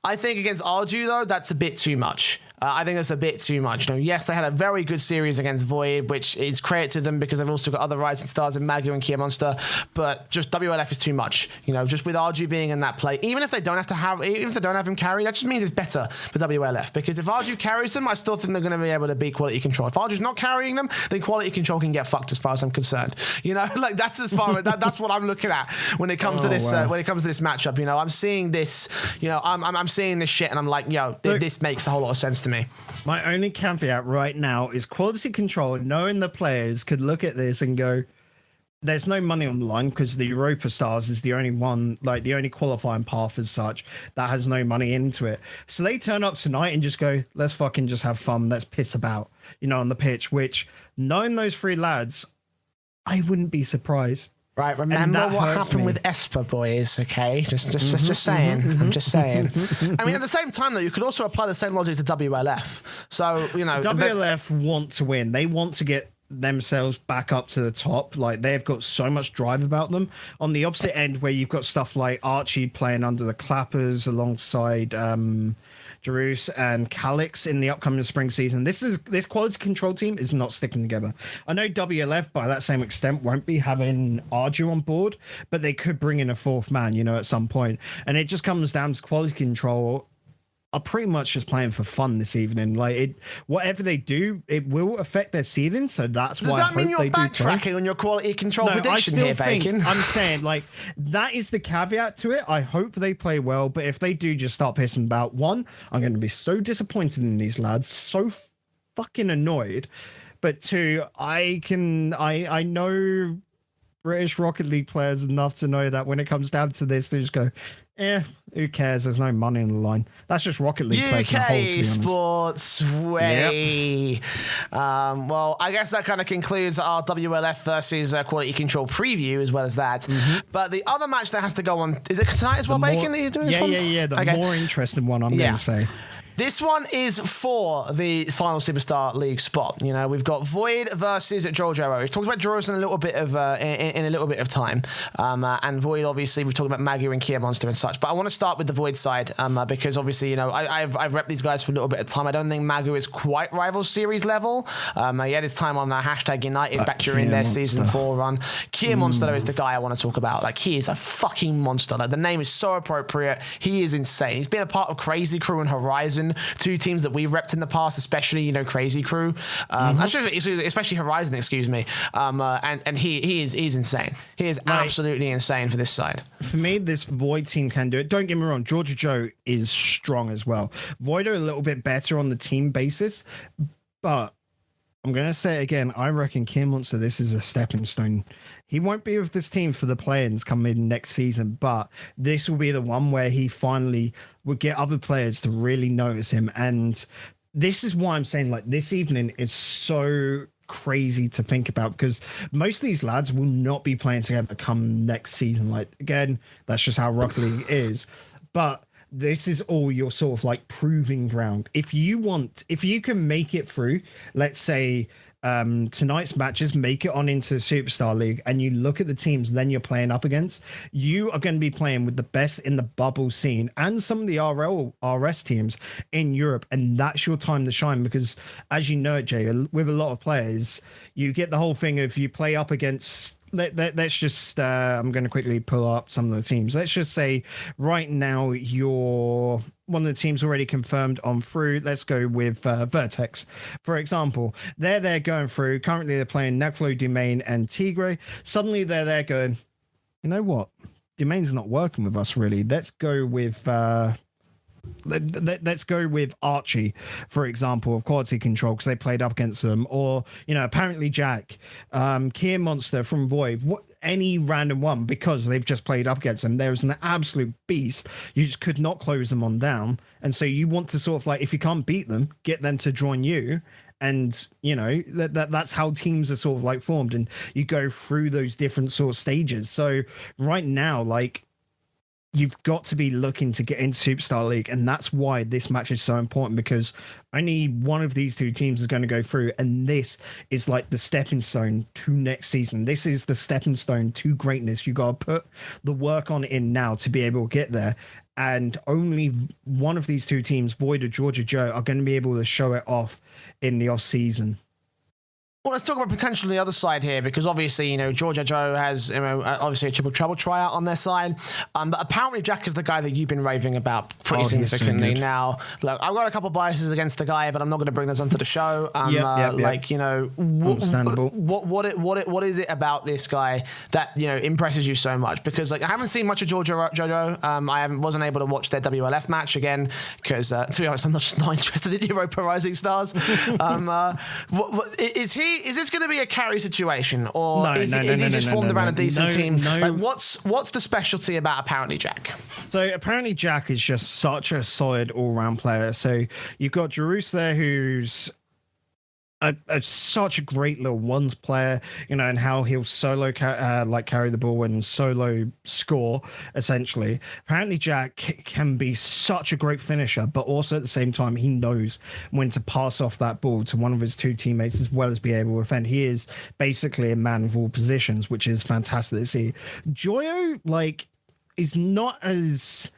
I think against Arju, though, that's a bit too much. I think it's a bit too much. Yes, they had a very good series against Void, which is credit to them because they've also got other Rising Stars in Magu and Kia Monster, but just WLF is too much. Just with Arju being in that play, even if they don't have him carry, that just means it's better for WLF, because if Arju carries them, I still think they're going to be able to beat quality control. If Arju's not carrying them, then quality control can get fucked as far as I'm concerned. Like that's as far as that's what I'm looking at when it comes to this when it comes to this matchup. I'm seeing this, I'm seeing this shit and I'm like, this makes a whole lot of sense to me. My only caveat right now is quality control, knowing the players could look at this and go, there's no money on the line because the Europa Stars is the only one, like the only qualifying path as such that has no money into it. So they turn up tonight and just go, let's fucking just have fun. Let's piss about, on the pitch, which knowing those three lads, I wouldn't be surprised. Right, remember what happened with Esper, boys, okay? Just saying. I'm just saying. I mean, at the same time, though, you could also apply the same logic to WLF. So, WLF want to win. They want to get themselves back up to the top. Like, they've got so much drive about them. On the opposite end, where you've got stuff like Archie playing under the clappers alongside Jerus and Calix in the upcoming spring season. This quality control team is not sticking together. I know WLF by that same extent won't be having Arju on board, but they could bring in a fourth man, at some point. And it just comes down to quality control are pretty much just playing for fun this evening. Like whatever they do, it will affect their seeding. So that's why. Does that mean you're backtracking on your quality control prediction here, Bacon? I'm saying that is the caveat to it. I hope they play well, but if they do just start pissing about, one, I'm going to be so disappointed in these lads, so fucking annoyed. But two, I know British Rocket League players enough to know that when it comes down to this, they just go, who cares? There's no money on the line. That's just Rocket League players. UK sports way. Yep. Well, I guess that kind of concludes our WLF versus quality control preview, as well as that. Mm-hmm. But the other match that has to go on, is it tonight as well, Bacon? Are you doing this one? Yeah. The more interesting one, I'm going to say. This one is for the final Superstar League spot. We've got Void versus JorJaJo. We've talked about Joros in a little bit of time, and Void. Obviously, we've talked about Magu and Kia Monster and such. But I want to start with the Void side because obviously, I've repped these guys for a little bit of time. I don't think Magu is quite rival series level. He had his time on #United back during their season 4 run. Kia Monster is the guy I want to talk about. Like, he is a fucking monster. Like, the name is so appropriate. He is insane. He's been a part of Crazy Crew and Horizon. Two teams that we've repped in the past, especially Crazy Crew, especially Horizon, excuse me. And he's insane. He is absolutely insane for this side. For me, this Void team can do it. Don't get me wrong, JorJaJo is strong as well. Void are a little bit better on the team basis, but I'm going to say it again. I reckon Kim Monster, this is a stepping stone. He won't be with this team for the play-ins coming next season, but this will be the one where he finally would get other players to really notice him. And this is why I'm saying, this evening is so crazy to think about, because most of these lads will not be playing together come next season. Again, that's just how Rocket League is. But this is all your sort of proving ground. If you can make it through, let's say tonight's matches, make it on into Superstar League, and you look at the teams then you're playing up against, you are going to be playing with the best in the bubble scene and some of the RLRS teams in Europe, and that's your time to shine, because as you know, Jay, with a lot of players, you get the whole thing of you play up against, let's just I'm going to quickly pull up some of the teams. Let's just say right now you're one of the teams already confirmed on through. Let's go with Vertex, for example. They're going through. Currently they're playing Netflow, Domain, and Tigre. Suddenly they're there going, you know what? Domain's not working with us really. Let's go with let's go with Archie, for example, of quality control, because they played up against them. Or, apparently Jack, Kia Monster from Void, any random one, because they've just played up against them. There's an absolute beast. You just could not close them on down. And so you want to sort of if you can't beat them, get them to join you. And, that's how teams are sort of formed. And you go through those different sort of stages. So right now, you've got to be looking to get into Superstar League, and that's why this match is so important, because only one of these two teams is going to go through, and this is the stepping stone to next season. This is the stepping stone to greatness. You got to put the work on in now to be able to get there. and only one of these two teams, Void or JorJaJo, are going to be able to show it off in the off season. Well, let's talk about potential on the other side here, because obviously, JorJaJo has, obviously a triple trouble tryout on their side. But apparently Jack is the guy that you've been raving about pretty significantly. So now, look, I've got a couple biases against the guy, but I'm not going to bring those onto the show. Understandable. What is it about this guy that, impresses you so much? Because I haven't seen much of JorJaJo. I wasn't able to watch their WLF match again, because to be honest, I'm just not interested in Europa Rising Stars. Is this going to be a carry situation, or is he just formed around a decent team? What's the specialty about apparently Jack? So apparently Jack is just such a solid all-round player. So you've got Jerus there, who's such a great little ones player, and how he'll solo carry the ball and solo score, essentially. Apparently Jack can be such a great finisher, but also at the same time he knows when to pass off that ball to one of his two teammates as well as be able to defend. He is basically a man of all positions, which is fantastic to see. Joyo is not as,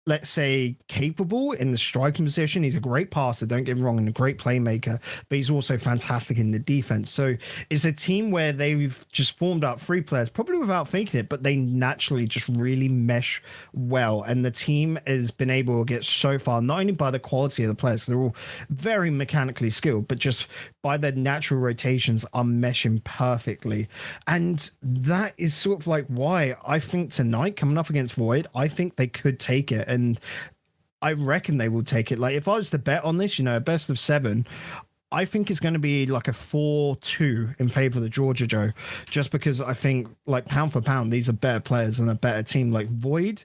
let's say, capable in the striking position. He's a great passer, don't get me wrong, and a great playmaker, but he's also fantastic in the defense. So it's a team where they've just formed out three players, probably without thinking it, but they naturally just really mesh well. And the team has been able to get so far, not only by the quality of the players, they're all very mechanically skilled, but just by their natural rotations are meshing perfectly. And that is sort of why I think tonight, coming up against Void, I think they could take it. And I reckon they will take it. If I was to bet on this, a best of 7, I think it's going to be a 4-2 in favor of the JorJaJo, just because I think, pound for pound, these are better players and a better team. Void,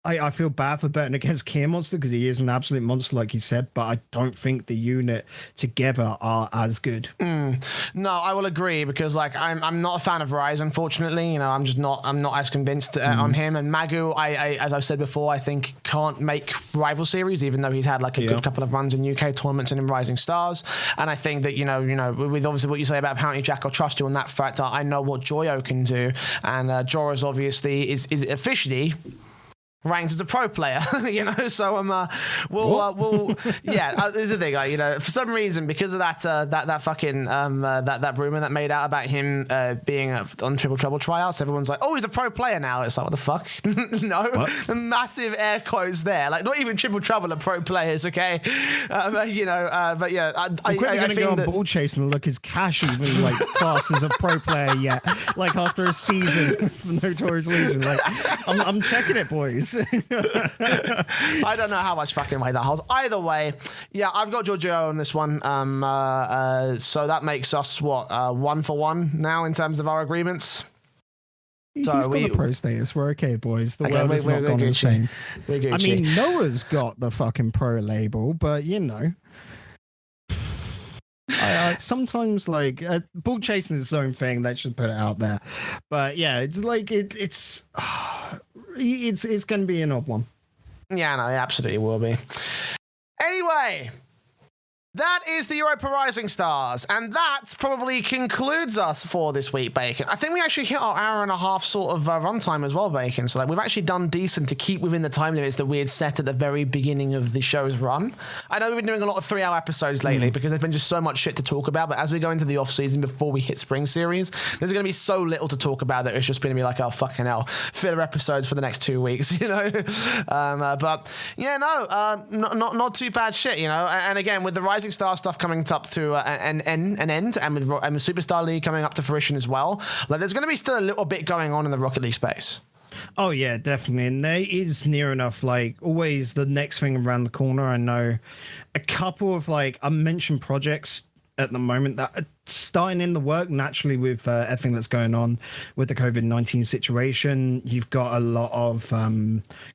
I feel bad for betting against Kia Monster because he is an absolute monster, like you said, but I don't think the unit together are as good. No, I will agree, because I'm not a fan of Rise, unfortunately. I'm not as convinced on him. And Magu, I as I've said before, I think can't make rival series, even though he's had a good couple of runs in UK tournaments and in Rising Stars. And I think that with obviously what you say about apparently Jack, I'll trust you on that fact. I know what Joyo can do, and Jora's obviously is officially ranked as a pro player, so this is the thing, for some reason, because of that fucking that rumor that made out about him being on Triple Trouble tryouts, everyone's like, oh, he's a pro player now. It's what the fuck? No, what? Massive air quotes there, not even Triple Trouble are pro players, okay? I'm quickly gonna go on ball chasing and look his cash even class as a pro player yet, after a season for Notorious Legion. I'm checking it, boys. I don't know how much fucking weight that holds. Either way, I've got JorJaJo on this one. So that makes us 1 for 1 now in terms of our agreements. He's got the pro status. We're okay, boys. The world has not gone insane. I mean, Noah's got the fucking pro label, but sometimes bull chasing is its own thing. They should put it out there. But it's going to be an odd one. Yeah, no, it absolutely will be. Anyway, that is the Europa Rising Stars, and that probably concludes us for this week, Bacon. I think we actually hit our hour and a half sort of runtime as well, Bacon. So we've actually done decent to keep within the time limits that we had set at the very beginning of the show's run. I know we've been doing a lot of 3-hour episodes lately because there's been just so much shit to talk about, but as we go into the off-season before we hit spring series, there's going to be so little to talk about that it's just going to be oh, fucking hell, filler episodes for the next 2 weeks, But, not too bad shit, And again, with the Rising Star stuff coming up to an end, and with Superstar League coming up to fruition as well, there's going to be still a little bit going on in the Rocket League space. Oh yeah, definitely, and there is near enough always the next thing around the corner. I know a couple of unmentioned projects at the moment that are starting in the work naturally with everything that's going on with the COVID-19 situation. You've got a lot of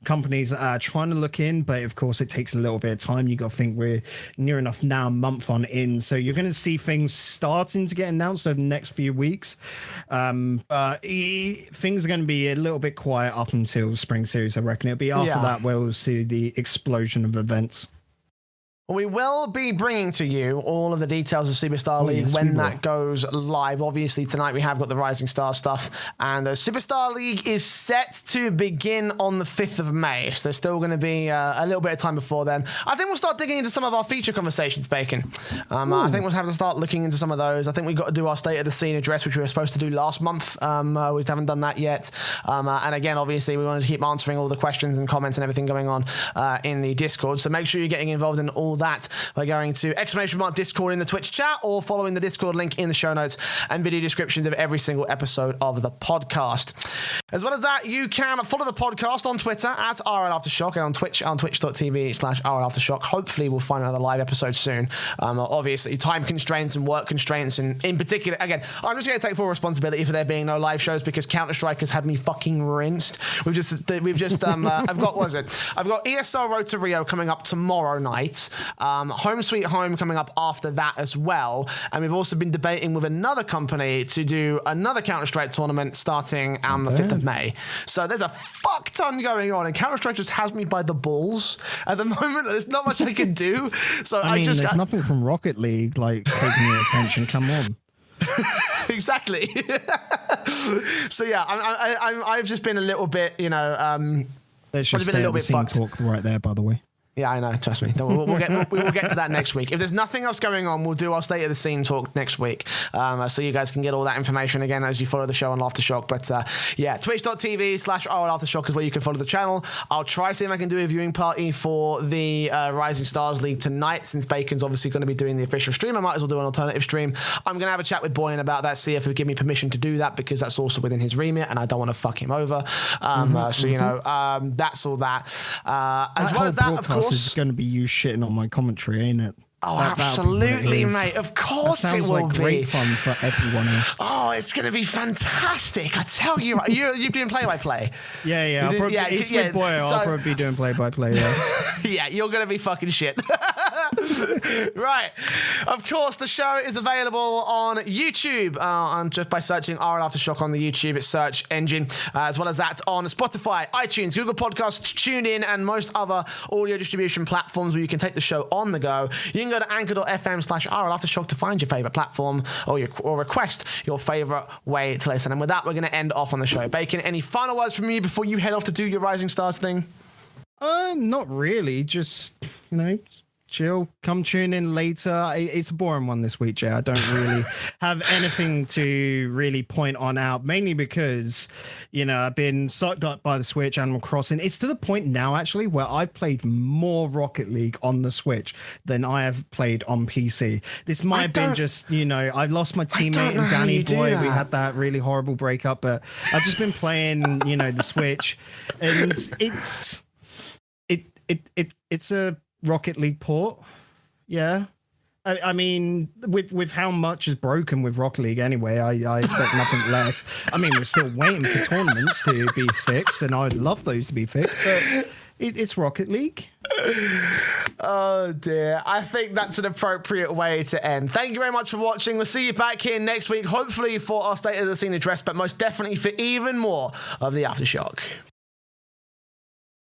companies that are trying to look in, but of course it takes a little bit of time. You got to think we're near enough now, a month on in, so you're going to see things starting to get announced over the next few weeks. But things are going to be a little bit quiet up until spring series, I reckon. It'll be after that where we'll see the explosion of events. We will be bringing to you all of the details of Superstar League when that goes live. Obviously, tonight we have got the Rising Stars stuff, and Superstar League is set to begin on the 5th of May. So there's still going to be a little bit of time before then. I think we'll start digging into some of our feature conversations, Bacon. I think we'll have to start looking into some of those. I think we've got to do our State of the Scene address, which we were supposed to do last month. We haven't done that yet. And again, obviously, we wanted to keep answering all the questions and comments and everything going on in the Discord. So make sure you're getting involved in all that by going to !Discord in the Twitch chat or following the Discord link in the show notes and video descriptions of every single episode of the podcast. As well as that, you can follow the podcast on Twitter at RLAfterShock and on Twitch on twitch.tv/RLAfterShock. Hopefully we'll find another live episode soon. Obviously time constraints and work constraints, and in particular, again, I'm just going to take full responsibility for there being no live shows because Counter-Strike has had me fucking rinsed. I've got ESL Road to Rio coming up tomorrow night. Home Sweet Home coming up after that as well. And we've also been debating with another company to do another Counter-Strike tournament starting on the 5th of May. So there's a fuck ton going on, and Counter-Strike just has me by the balls at the moment. There's not much I can do. So I mean, there's nothing from Rocket League like taking your attention. Come on. Exactly. So yeah, I've just been a little bit, There's just a little bit fucked. Talk right there, by the way. Yeah, I know. Trust me. We will get to that next week. If there's nothing else going on, we'll do our State of the Scene talk next week. So you guys can get all that information again as you follow the show on RLAfterShock. But twitch.tv/RLAfterShock is where you can follow the channel. I'll try see if I can do a viewing party for the Rising Stars League tonight, since Bacon's obviously going to be doing the official stream. I might as well do an alternative stream. I'm going to have a chat with Boyan about that, see if he'll give me permission to do that, because that's also within his remit and I don't want to fuck him over. That's all that. As well as that, of course, is going to be you shitting on my commentary, ain't it? Oh, absolutely, mate. Of course it will like be. Great fun for everyone else. Oh, it's going to be fantastic. I tell you, you're doing play-by-play. Yeah. I'll probably be doing play-by-play, yeah. Yeah, you're going to be fucking shit. Right. Of course, the show is available on YouTube, and just by searching RLAfterShock on the YouTube search engine, as well as that on Spotify, iTunes, Google Podcasts, TuneIn, and most other audio distribution platforms where you can take the show on the go. You can go to anchor.fm/RLAfterShock to find your favourite platform or request your favourite way to listen. And with that, we're going to end off on the show. Bacon, any final words from you before you head off to do your Rising Stars thing? Not really. Just, chill. Come tune in later. It's a boring one this week, Jay. I don't really have anything to really point on out, mainly because, I've been sucked up by the Switch, Animal Crossing. It's to the point now, actually, where I've played more Rocket League on the Switch than I have played on PC. This might have been just, I lost my teammate and Danny Boy. We had that really horrible breakup, but I've just been playing, the Switch, and it's a Rocket League port, yeah. I mean, with how much is broken with Rocket League anyway, I expect nothing less. I mean, we're still waiting for tournaments to be fixed, and I'd love those to be fixed, but it's Rocket League. Oh dear, I think that's an appropriate way to end. Thank you very much for watching. We'll see you back here next week, hopefully for our State of the Scene address, but most definitely for even more of the Aftershock.